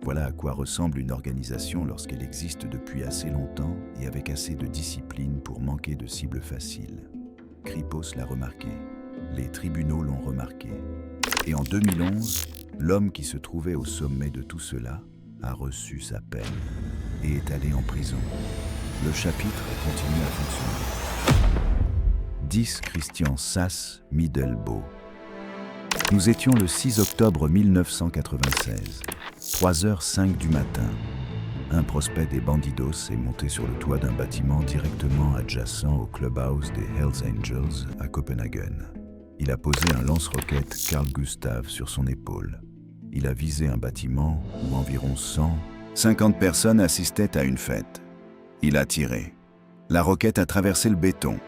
Voilà à quoi ressemble une organisation lorsqu'elle existe depuis assez longtemps et avec assez de discipline pour manquer de cibles faciles. Kripos l'a remarqué, les tribunaux l'ont remarqué. Et en 2011, l'homme qui se trouvait au sommet de tout cela a reçu sa peine et est allé en prison. Le chapitre continue à fonctionner. 10 Christian Sass Middelbo. Nous étions le 6 octobre 1996, 3h05 du matin. Un prospect des Bandidos est monté sur le toit d'un bâtiment directement adjacent au clubhouse des Hells Angels à Copenhagen. Il a posé un lance-roquette Carl Gustaf sur son épaule. Il a visé un bâtiment où environ 150 personnes assistaient à une fête. Il a tiré. La roquette a traversé le béton.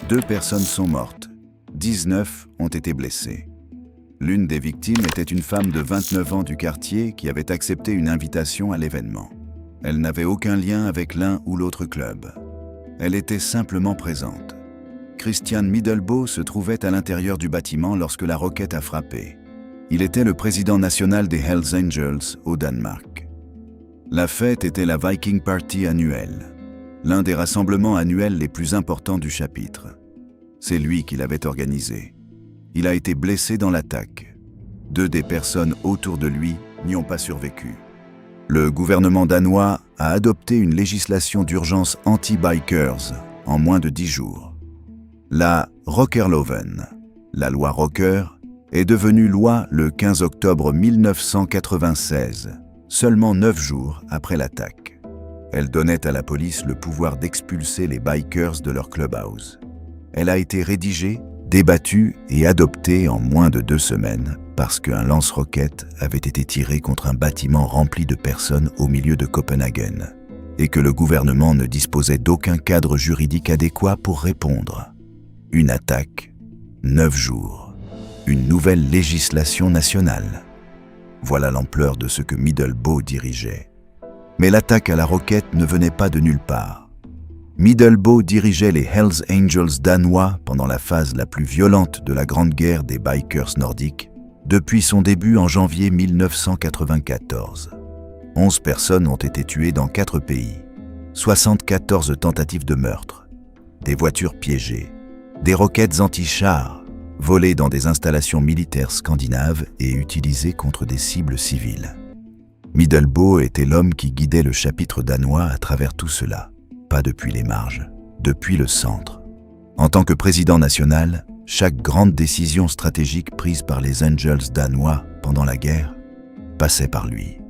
2 personnes sont mortes. 19 ont été blessées. L'une des victimes était une femme de 29 ans du quartier qui avait accepté une invitation à l'événement. Elle n'avait aucun lien avec l'un ou l'autre club. Elle était simplement présente. Christian Middelbo se trouvait à l'intérieur du bâtiment lorsque la roquette a frappé. Il était le président national des Hells Angels au Danemark. La fête était la Viking Party annuelle, l'un des rassemblements annuels les plus importants du chapitre. C'est lui qui l'avait organisé. Il a été blessé dans l'attaque. 2 des personnes autour de lui n'y ont pas survécu. Le gouvernement danois a adopté une législation d'urgence anti-bikers en moins de 10 jours. La Rockerloven, la loi Rocker, est devenue loi le 15 octobre 1996, seulement 9 jours après l'attaque. Elle donnait à la police le pouvoir d'expulser les bikers de leur clubhouse. Elle a été rédigée, débattue et adoptée en moins de 2 semaines parce qu'un lance-roquette avait été tiré contre un bâtiment rempli de personnes au milieu de Copenhagen et que le gouvernement ne disposait d'aucun cadre juridique adéquat pour répondre. Une attaque, 9 jours, une nouvelle législation nationale. Voilà l'ampleur de ce que Middelbo dirigeait. Mais l'attaque à la roquette ne venait pas de nulle part. Middelbo dirigeait les Hells Angels danois pendant la phase la plus violente de la Grande Guerre des bikers nordiques, depuis son début en janvier 1994. 11 personnes ont été tuées dans 4 pays, 74 tentatives de meurtre, des voitures piégées, des roquettes anti-chars, volées dans des installations militaires scandinaves et utilisées contre des cibles civiles. Middelbo était l'homme qui guidait le chapitre danois à travers tout cela, pas depuis les marges, depuis le centre. En tant que président national, chaque grande décision stratégique prise par les Angels danois pendant la guerre passait par lui.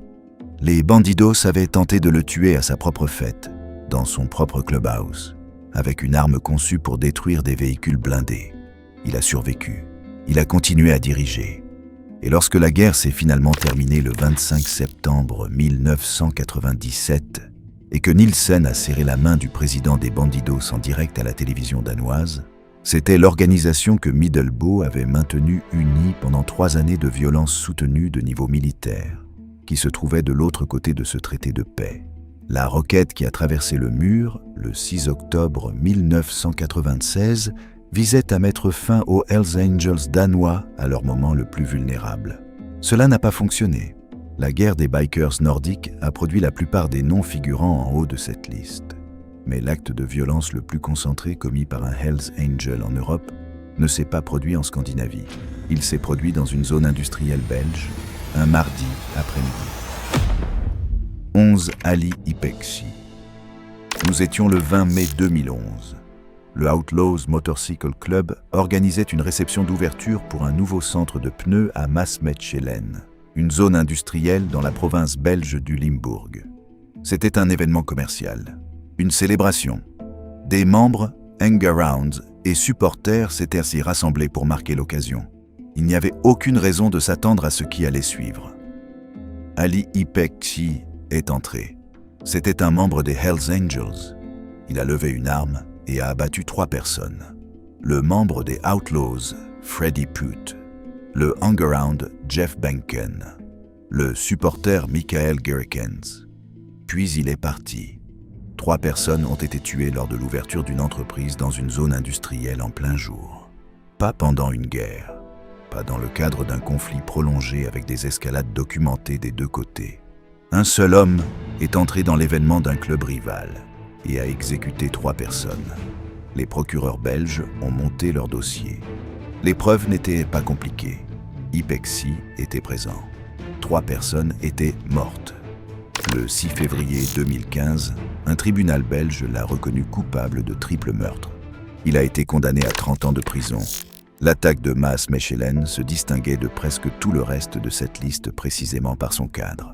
Les Bandidos avaient tenté de le tuer à sa propre fête, dans son propre clubhouse, avec une arme conçue pour détruire des véhicules blindés. Il a survécu. Il a continué à diriger. Et lorsque la guerre s'est finalement terminée le 25 septembre 1997, et que Nielsen a serré la main du président des Bandidos en direct à la télévision danoise, c'était l'organisation que Middelboe avait maintenue unie pendant 3 années de violences soutenues de niveau militaire, qui se trouvait de l'autre côté de ce traité de paix. La roquette qui a traversé le mur, le 6 octobre 1996, visait à mettre fin aux Hells Angels danois à leur moment le plus vulnérable. Cela n'a pas fonctionné. La guerre des bikers nordiques a produit la plupart des noms figurant en haut de cette liste. Mais l'acte de violence le plus concentré commis par un Hells Angel en Europe ne s'est pas produit en Scandinavie. Il s'est produit dans une zone industrielle belge, un mardi après-midi. 11 Ali Ipeksi. Nous étions le 20 mai 2011. Le Outlaws Motorcycle Club organisait une réception d'ouverture pour un nouveau centre de pneus à Maasmechelen, une zone industrielle dans la province belge du Limbourg. C'était un événement commercial, une célébration. Des membres, hangarounds et supporters s'étaient ainsi rassemblés pour marquer l'occasion. Il n'y avait aucune raison de s'attendre à ce qui allait suivre. Ali Ipeksi est entré. C'était un membre des Hells Angels. Il a levé une arme et a abattu 3 personnes. Le membre des Outlaws, Freddy Pute, le hangaround Jeff Benken, le supporter Michael Gerikens. Puis il est parti. 3 personnes ont été tuées lors de l'ouverture d'une entreprise dans une zone industrielle en plein jour. Pas pendant une guerre, pas dans le cadre d'un conflit prolongé avec des escalades documentées des 2 côtés. Un seul homme est entré dans l'événement d'un club rival et a exécuté 3 personnes. Les procureurs belges ont monté leur dossier. Les preuves n'étaient pas compliquées. Ipeksi était présent. 3 personnes étaient mortes. Le 6 février 2015, un tribunal belge l'a reconnu coupable de triple meurtre. Il a été condamné à 30 ans de prison. L'attaque de Maasmechelen se distinguait de presque tout le reste de cette liste précisément par son cadre.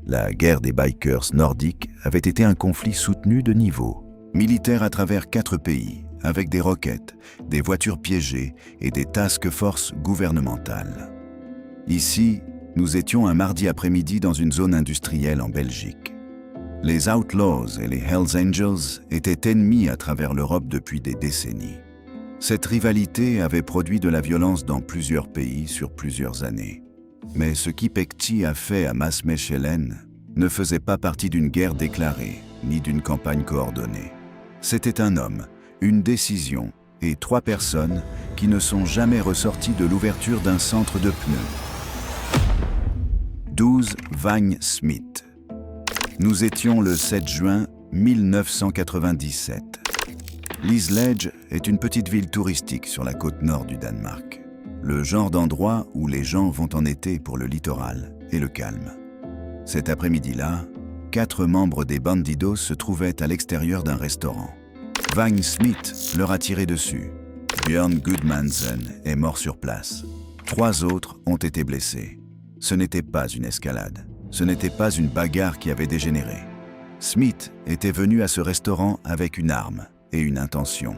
La guerre des bikers nordiques avait été un conflit soutenu de niveau, militaire à travers 4 pays, avec des roquettes, des voitures piégées et des task forces gouvernementales. Ici, nous étions un mardi après-midi dans une zone industrielle en Belgique. Les Outlaws et les Hells Angels étaient ennemis à travers l'Europe depuis des décennies. Cette rivalité avait produit de la violence dans plusieurs pays sur plusieurs années. Mais ce qu'Ipeksi a fait à Maasmechelen ne faisait pas partie d'une guerre déclarée, ni d'une campagne coordonnée. C'était un homme, une décision et 3 personnes qui ne sont jamais ressorties de l'ouverture d'un centre de pneus. 12 Vagn Smith. Nous étions le 7 juin 1997. Lisledge est une petite ville touristique sur la côte nord du Danemark. Le genre d'endroit où les gens vont en été pour le littoral et le calme. Cet après-midi-là, 4 membres des Bandidos se trouvaient à l'extérieur d'un restaurant. Vagn Smith leur a tiré dessus. Björn Gudmandsen est mort sur place. 3 autres ont été blessés. Ce n'était pas une escalade. Ce n'était pas une bagarre qui avait dégénéré. Smith était venu à ce restaurant avec une arme et une intention.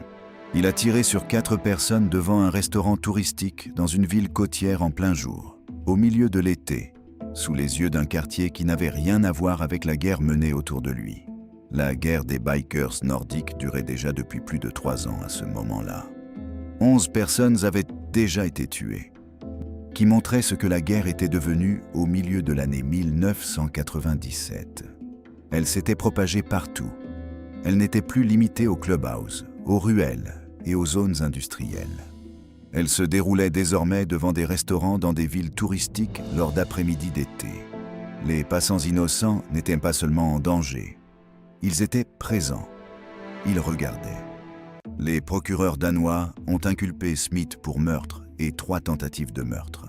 Il a tiré sur 4 personnes devant un restaurant touristique dans une ville côtière en plein jour, au milieu de l'été, sous les yeux d'un quartier qui n'avait rien à voir avec la guerre menée autour de lui. La guerre des bikers nordiques durait déjà depuis plus de 3 ans à ce moment-là. 11 personnes avaient déjà été tuées, qui montrait ce que la guerre était devenue au milieu de l'année 1997. Elle s'était propagée partout. Elle n'était plus limitée aux clubhouses, aux ruelles et aux zones industrielles. Elle se déroulait désormais devant des restaurants dans des villes touristiques lors d'après-midi d'été. Les passants innocents n'étaient pas seulement en danger. Ils étaient présents. Ils regardaient. Les procureurs danois ont inculpé Smith pour meurtre et 3 tentatives de meurtre.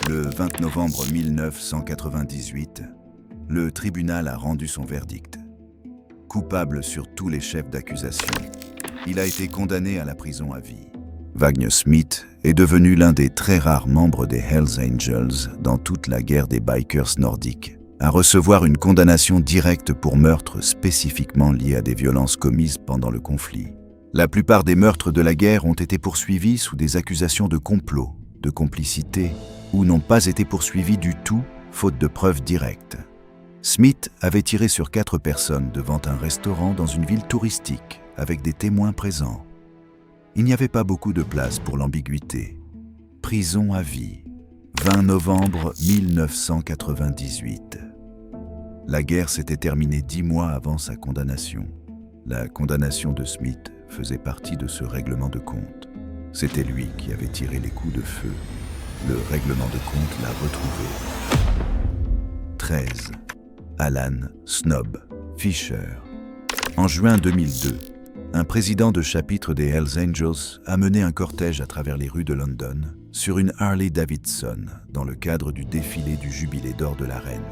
Le 20 novembre 1998, le tribunal a rendu son verdict. Coupable sur tous les chefs d'accusation, il a été condamné à la prison à vie. Vagn Smith est devenu l'un des très rares membres des Hells Angels dans toute la guerre des bikers nordiques à recevoir une condamnation directe pour meurtre spécifiquement lié à des violences commises pendant le conflit. La plupart des meurtres de la guerre ont été poursuivis sous des accusations de complot, de complicité, ou n'ont pas été poursuivis du tout, faute de preuves directes. Smith avait tiré sur 4 personnes devant un restaurant dans une ville touristique, avec des témoins présents. Il n'y avait pas beaucoup de place pour l'ambiguïté. Prison à vie. 20 novembre 1998. La guerre s'était terminée 10 mois avant sa condamnation. La condamnation de Smith faisait partie de ce règlement de compte. C'était lui qui avait tiré les coups de feu. Le règlement de compte l'a retrouvé. 13. Alan Snob Fisher. En juin 2002, un président de chapitre des Hells Angels a mené un cortège à travers les rues de London sur une Harley Davidson dans le cadre du défilé du Jubilé d'or de la Reine.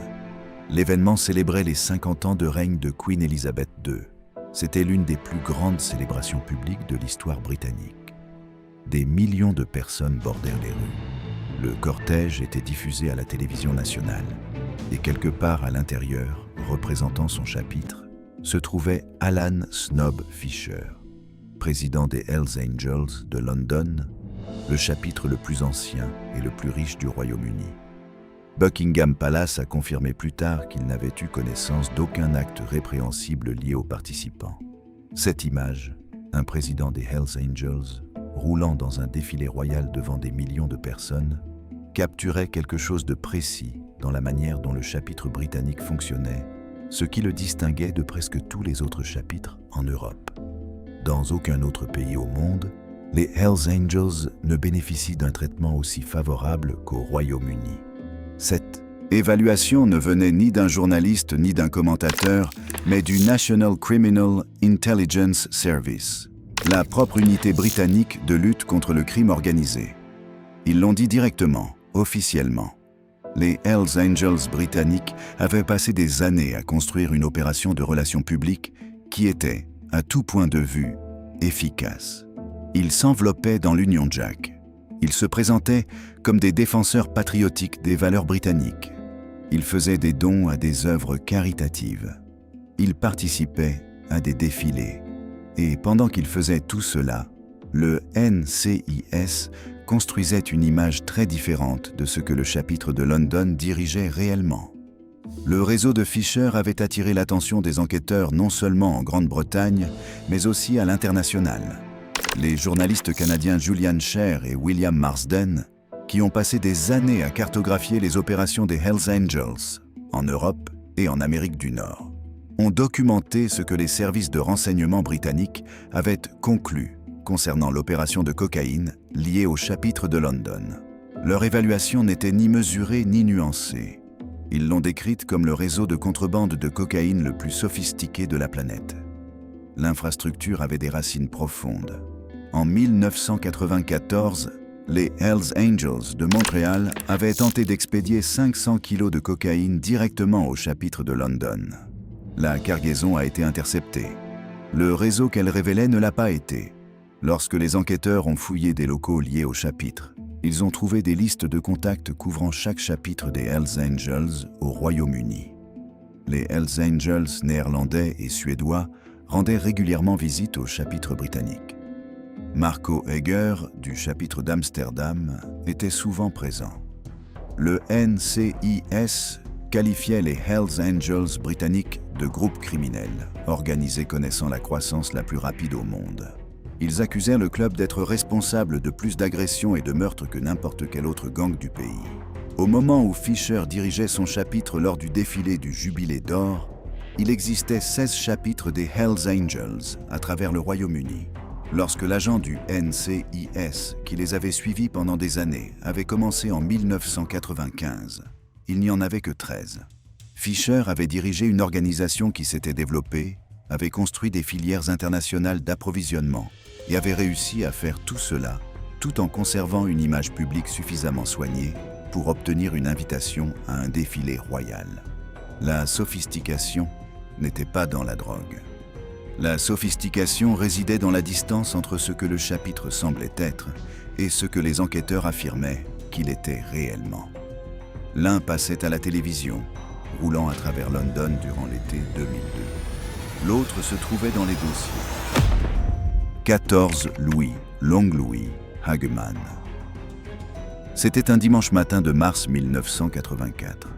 L'événement célébrait les 50 ans de règne de Queen Elizabeth II. C'était l'une des plus grandes célébrations publiques de l'histoire britannique. Des millions de personnes bordèrent les rues. Le cortège était diffusé à la télévision nationale et quelque part à l'intérieur, représentant son chapitre, se trouvait Alan Snob Fisher, président des Hells Angels de London, le chapitre le plus ancien et le plus riche du Royaume-Uni. Buckingham Palace a confirmé plus tard qu'il n'avait eu connaissance d'aucun acte répréhensible lié aux participants. Cette image, un président des Hells Angels, roulant dans un défilé royal devant des millions de personnes, capturait quelque chose de précis dans la manière dont le chapitre britannique fonctionnait, ce qui le distinguait de presque tous les autres chapitres en Europe. Dans aucun autre pays au monde, les Hells Angels ne bénéficient d'un traitement aussi favorable qu'au Royaume-Uni. Cette évaluation ne venait ni d'un journaliste ni d'un commentateur, mais du National Criminal Intelligence Service, la propre unité britannique de lutte contre le crime organisé. Ils l'ont dit directement, officiellement. Les Hells Angels britanniques avaient passé des années à construire une opération de relations publiques qui était, à tout point de vue, efficace. Ils s'enveloppaient dans l'Union Jack. Ils se présentaient comme des défenseurs patriotiques des valeurs britanniques. Ils faisaient des dons à des œuvres caritatives. Ils participaient à des défilés. Et pendant qu'ils faisaient tout cela, le NCIS construisait une image très différente de ce que le chapitre de London dirigeait réellement. Le réseau de Fisher avait attiré l'attention des enquêteurs non seulement en Grande-Bretagne, mais aussi à l'international. Les journalistes canadiens Julian Scher et William Marsden, qui ont passé des années à cartographier les opérations des Hells Angels, en Europe et en Amérique du Nord, ont documenté ce que les services de renseignement britanniques avaient conclu concernant l'opération de cocaïne liée au chapitre de London. Leur évaluation n'était ni mesurée ni nuancée. Ils l'ont décrite comme le réseau de contrebande de cocaïne le plus sophistiqué de la planète. L'infrastructure avait des racines profondes. En 1994, les Hells Angels de Montréal avaient tenté d'expédier 500 kilos de cocaïne directement au chapitre de London. La cargaison a été interceptée. Le réseau qu'elle révélait ne l'a pas été. Lorsque les enquêteurs ont fouillé des locaux liés au chapitre, ils ont trouvé des listes de contacts couvrant chaque chapitre des Hells Angels au Royaume-Uni. Les Hells Angels néerlandais et suédois rendaient régulièrement visite au chapitre britannique. Marco Egger, du chapitre d'Amsterdam, était souvent présent. Le NCIS qualifiait les Hells Angels britanniques de groupes criminels, organisés connaissant la croissance la plus rapide au monde. Ils accusèrent le club d'être responsable de plus d'agressions et de meurtres que n'importe quel autre gang du pays. Au moment où Fisher dirigeait son chapitre lors du défilé du Jubilé d'or, il existait 16 chapitres des Hells Angels à travers le Royaume-Uni. Lorsque l'agent du NCIS, qui les avait suivis pendant des années, avait commencé en 1995, il n'y en avait que 13. Fisher avait dirigé une organisation qui s'était développée, avait construit des filières internationales d'approvisionnement et avait réussi à faire tout cela tout en conservant une image publique suffisamment soignée pour obtenir une invitation à un défilé royal. La sophistication n'était pas dans la drogue. La sophistication résidait dans la distance entre ce que le chapitre semblait être et ce que les enquêteurs affirmaient qu'il était réellement. L'un passait à la télévision, roulant à travers London durant l'été 2002. L'autre se trouvait dans les dossiers. 14 Louis, Long Louis, Hageman. C'était un dimanche matin de mars 1984.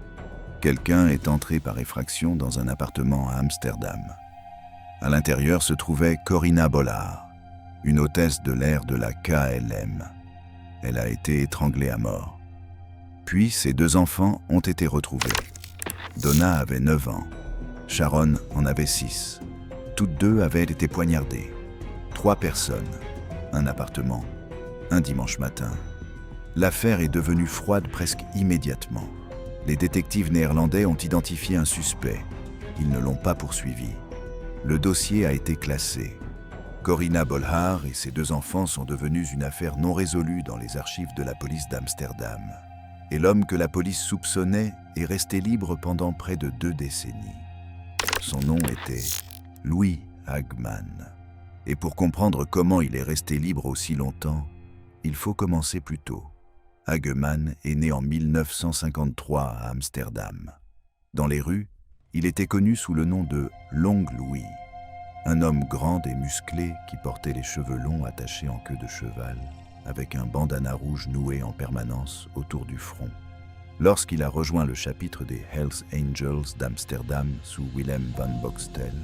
Quelqu'un est entré par effraction dans un appartement à Amsterdam. À l'intérieur se trouvait Corinna Bollard, une hôtesse de l'air de la KLM. Elle a été étranglée à mort. Puis ses 2 enfants ont été retrouvés. Donna avait 9 ans, Sharon en avait 6. Toutes 2 avaient été poignardées. 3 personnes, un appartement, un dimanche matin. L'affaire est devenue froide presque immédiatement. Les détectives néerlandais ont identifié un suspect. Ils ne l'ont pas poursuivi. Le dossier a été classé. Corinna Bollard et ses 2 enfants sont devenus une affaire non résolue dans les archives de la police d'Amsterdam. Et l'homme que la police soupçonnait est resté libre pendant près de 2 décennies. Son nom était Louis Hagman. Et pour comprendre comment il est resté libre aussi longtemps, il faut commencer plus tôt. Hagman est né en 1953 à Amsterdam. Dans les rues, il était connu sous le nom de Long Louis, un homme grand et musclé qui portait les cheveux longs attachés en queue de cheval, avec un bandana rouge noué en permanence autour du front. Lorsqu'il a rejoint le chapitre des Hells Angels d'Amsterdam sous Willem van Boxtel,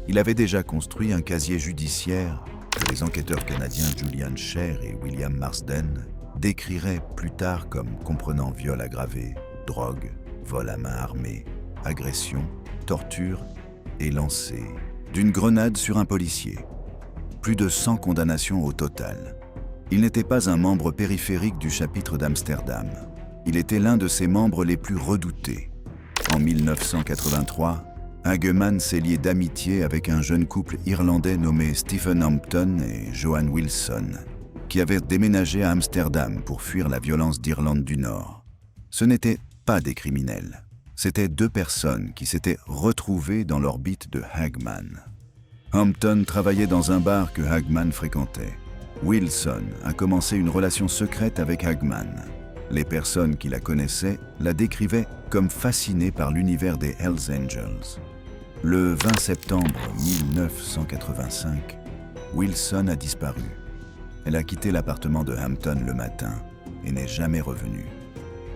il avait déjà construit un casier judiciaire que les enquêteurs canadiens Julian Scher et William Marsden décriraient plus tard comme comprenant viol aggravé, drogue, vol à main armée, agression, torture et lancer d'une grenade sur un policier. Plus de 100 condamnations au total. Il n'était pas un membre périphérique du chapitre d'Amsterdam. Il était l'un de ses membres les plus redoutés. En 1983, Hagman s'est lié d'amitié avec un jeune couple irlandais nommé Stephen Hampton et Joan Wilson, qui avaient déménagé à Amsterdam pour fuir la violence d'Irlande du Nord. Ce n'étaient pas des criminels. C'étaient 2 personnes qui s'étaient retrouvées dans l'orbite de Hagman. Hampton travaillait dans un bar que Hagman fréquentait. Wilson a commencé une relation secrète avec Hagman. Les personnes qui la connaissaient la décrivaient comme fascinée par l'univers des Hells Angels. Le 20 septembre 1985, Wilson a disparu. Elle a quitté l'appartement de Hampton le matin et n'est jamais revenue.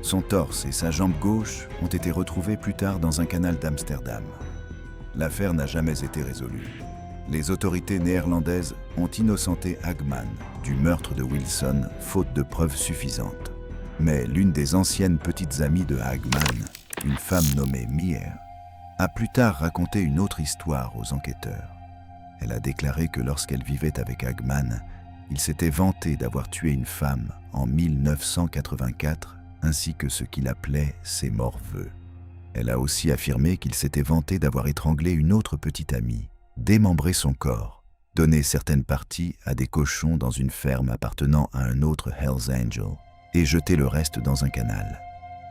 Son torse et sa jambe gauche ont été retrouvés plus tard dans un canal d'Amsterdam. L'affaire n'a jamais été résolue. Les autorités néerlandaises ont innocenté Hagman du meurtre de Wilson, faute de preuves suffisantes. Mais l'une des anciennes petites amies de Hagman, une femme nommée Mier, a plus tard raconté une autre histoire aux enquêteurs. Elle a déclaré que lorsqu'elle vivait avec Hagman, il s'était vanté d'avoir tué une femme en 1984, ainsi que ce qu'il appelait ses morveux. Elle a aussi affirmé qu'il s'était vanté d'avoir étranglé une autre petite amie, démembré son corps, donné certaines parties à des cochons dans une ferme appartenant à un autre Hells Angel et jeté le reste dans un canal.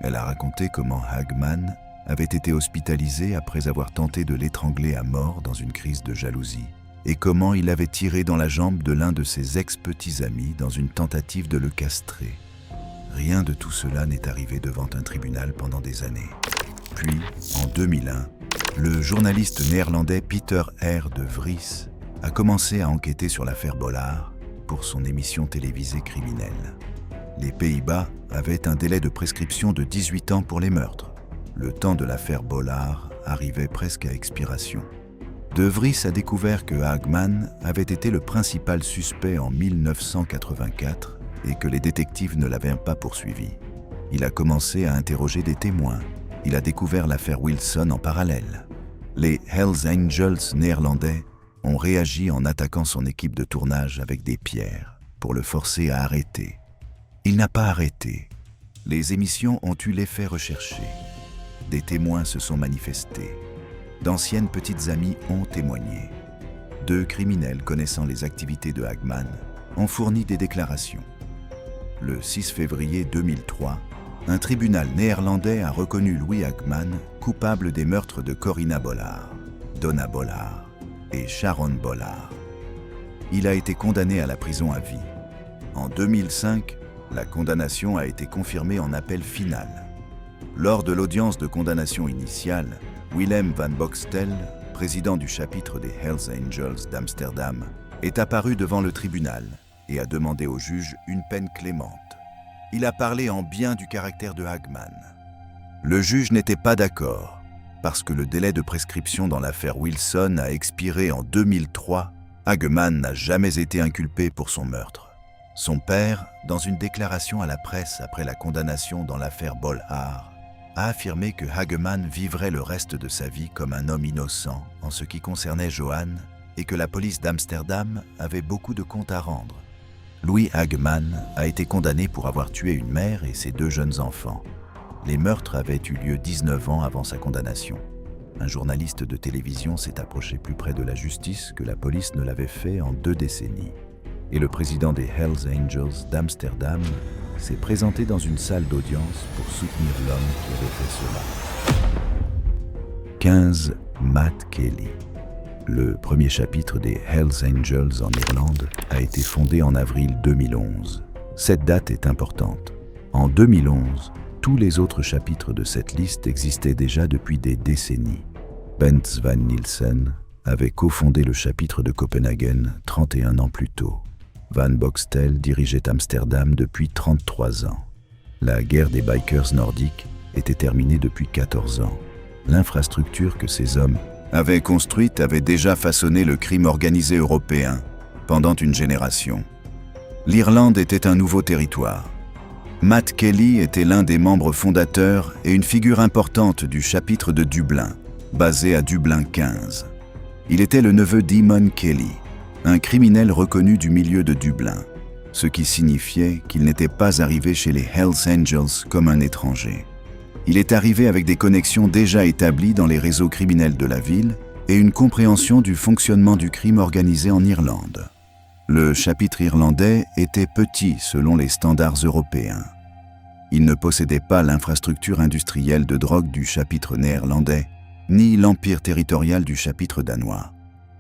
Elle a raconté comment Hagman avait été hospitalisé après avoir tenté de l'étrangler à mort dans une crise de jalousie et comment il avait tiré dans la jambe de l'un de ses ex-petits amis dans une tentative de le castrer. Rien de tout cela n'est arrivé devant un tribunal pendant des années. Puis, en 2001, le journaliste néerlandais Peter R. de Vries a commencé à enquêter sur l'affaire Bollard pour son émission télévisée criminelle. Les Pays-Bas avaient un délai de prescription de 18 ans pour les meurtres. Le temps de l'affaire Bollard arrivait presque à expiration. De Vries a découvert que Hagman avait été le principal suspect en 1984 et que les détectives ne l'avaient pas poursuivi. Il a commencé à interroger des témoins. Il a découvert l'affaire Wilson en parallèle. Les Hells Angels néerlandais ont réagi en attaquant son équipe de tournage avec des pierres pour le forcer à arrêter. Il n'a pas arrêté. Les émissions ont eu l'effet recherché. Des témoins se sont manifestés. D'anciennes petites amies ont témoigné. 2 criminels connaissant les activités de Hagman ont fourni des déclarations. Le 6 février 2003, un tribunal néerlandais a reconnu Louis Hagman coupable des meurtres de Corinna Bollard, Donna Bollard et Sharon Bollard. Il a été condamné à la prison à vie. En 2005, la condamnation a été confirmée en appel final. Lors de l'audience de condamnation initiale, Willem van Boxtel, président du chapitre des Hells Angels d'Amsterdam, est apparu devant le tribunal et a demandé au juge une peine clémente. Il a parlé en bien du caractère de Hagman. Le juge n'était pas d'accord, parce que le délai de prescription dans l'affaire Wilson a expiré en 2003. Hageman n'a jamais été inculpé pour son meurtre. Son père, dans une déclaration à la presse après la condamnation dans l'affaire Bolhar, a affirmé que Hageman vivrait le reste de sa vie comme un homme innocent en ce qui concernait Johan et que la police d'Amsterdam avait beaucoup de comptes à rendre. Louis Hageman a été condamné pour avoir tué une mère et ses 2 jeunes enfants. Les meurtres avaient eu lieu 19 ans avant sa condamnation. Un journaliste de télévision s'est approché plus près de la justice que la police ne l'avait fait en 2 décennies. Et le président des Hells Angels d'Amsterdam s'est présenté dans une salle d'audience pour soutenir l'homme qui avait fait cela. 15. Matt Kelly. Le premier chapitre des Hells Angels en Irlande a été fondé en avril 2011. Cette date est importante. En 2011, tous les autres chapitres de cette liste existaient déjà depuis des décennies. Bent Van Nielsen avait cofondé le chapitre de Copenhagen 31 ans plus tôt. Van Boxtel dirigeait Amsterdam depuis 33 ans. La guerre des bikers nordiques était terminée depuis 14 ans. L'infrastructure que ces hommes avaient construite avait déjà façonné le crime organisé européen pendant une génération. L'Irlande était un nouveau territoire. Matt Kelly était l'un des membres fondateurs et une figure importante du chapitre de Dublin, basé à Dublin 15. Il était le neveu d'Eamon Kelly, un criminel reconnu du milieu de Dublin, ce qui signifiait qu'il n'était pas arrivé chez les Hells Angels comme un étranger. Il est arrivé avec des connexions déjà établies dans les réseaux criminels de la ville et une compréhension du fonctionnement du crime organisé en Irlande. Le chapitre irlandais était petit selon les standards européens. Il ne possédait pas l'infrastructure industrielle de drogue du chapitre néerlandais, ni l'empire territorial du chapitre danois.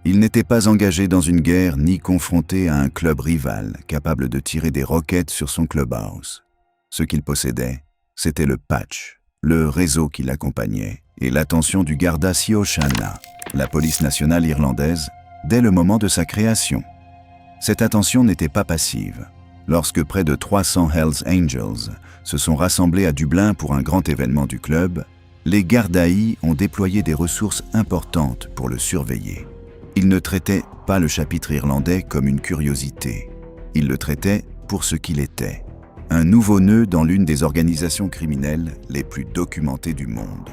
Il n'était pas engagé dans une guerre ni confronté à un club rival capable de tirer des roquettes sur son clubhouse. Ce qu'il possédait, c'était le patch, le réseau qui l'accompagnait, et l'attention du Garda Síochána, la police nationale irlandaise, dès le moment de sa création. Cette attention n'était pas passive. Lorsque près de 300 Hells Angels se sont rassemblés à Dublin pour un grand événement du club, les Gardaí ont déployé des ressources importantes pour le surveiller. Ils ne traitaient pas le chapitre irlandais comme une curiosité. Ils le traitaient pour ce qu'il était, un nouveau nœud dans l'une des organisations criminelles les plus documentées du monde.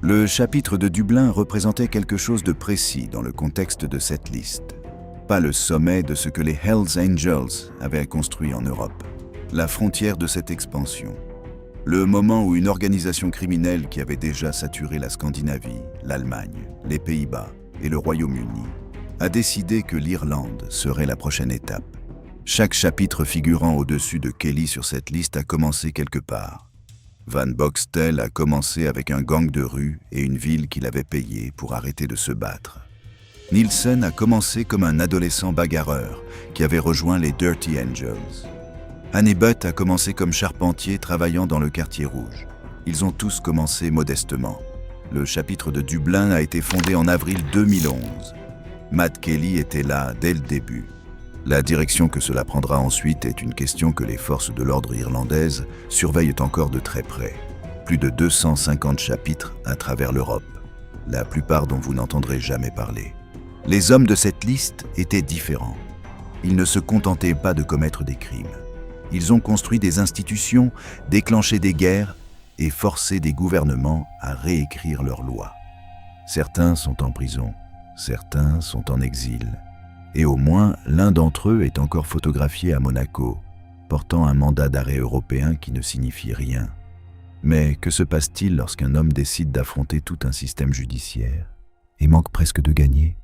Le chapitre de Dublin représentait quelque chose de précis dans le contexte de cette liste. Pas le sommet de ce que les Hells Angels avaient construit en Europe, la frontière de cette expansion. Le moment où une organisation criminelle qui avait déjà saturé la Scandinavie, l'Allemagne, les Pays-Bas et le Royaume-Uni a décidé que l'Irlande serait la prochaine étape. Chaque chapitre figurant au-dessus de Kelly sur cette liste a commencé quelque part. Van Boxtel a commencé avec un gang de rue et une ville qu'il avait payée pour arrêter de se battre. Nielsen a commencé comme un adolescent bagarreur qui avait rejoint les Dirty Angels. Anne Butt a commencé comme charpentier travaillant dans le quartier rouge. Ils ont tous commencé modestement. Le chapitre de Dublin a été fondé en avril 2011. Matt Kelly était là dès le début. La direction que cela prendra ensuite est une question que les forces de l'ordre irlandaises surveillent encore de très près. Plus de 250 chapitres à travers l'Europe, la plupart dont vous n'entendrez jamais parler. Les hommes de cette liste étaient différents. Ils ne se contentaient pas de commettre des crimes. Ils ont construit des institutions, déclenché des guerres et forcé des gouvernements à réécrire leurs lois. Certains sont en prison, certains sont en exil. Et au moins, l'un d'entre eux est encore photographié à Monaco, portant un mandat d'arrêt européen qui ne signifie rien. Mais que se passe-t-il lorsqu'un homme décide d'affronter tout un système judiciaire et manque presque de gagner ?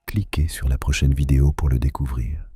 Cliquez sur la prochaine vidéo pour le découvrir.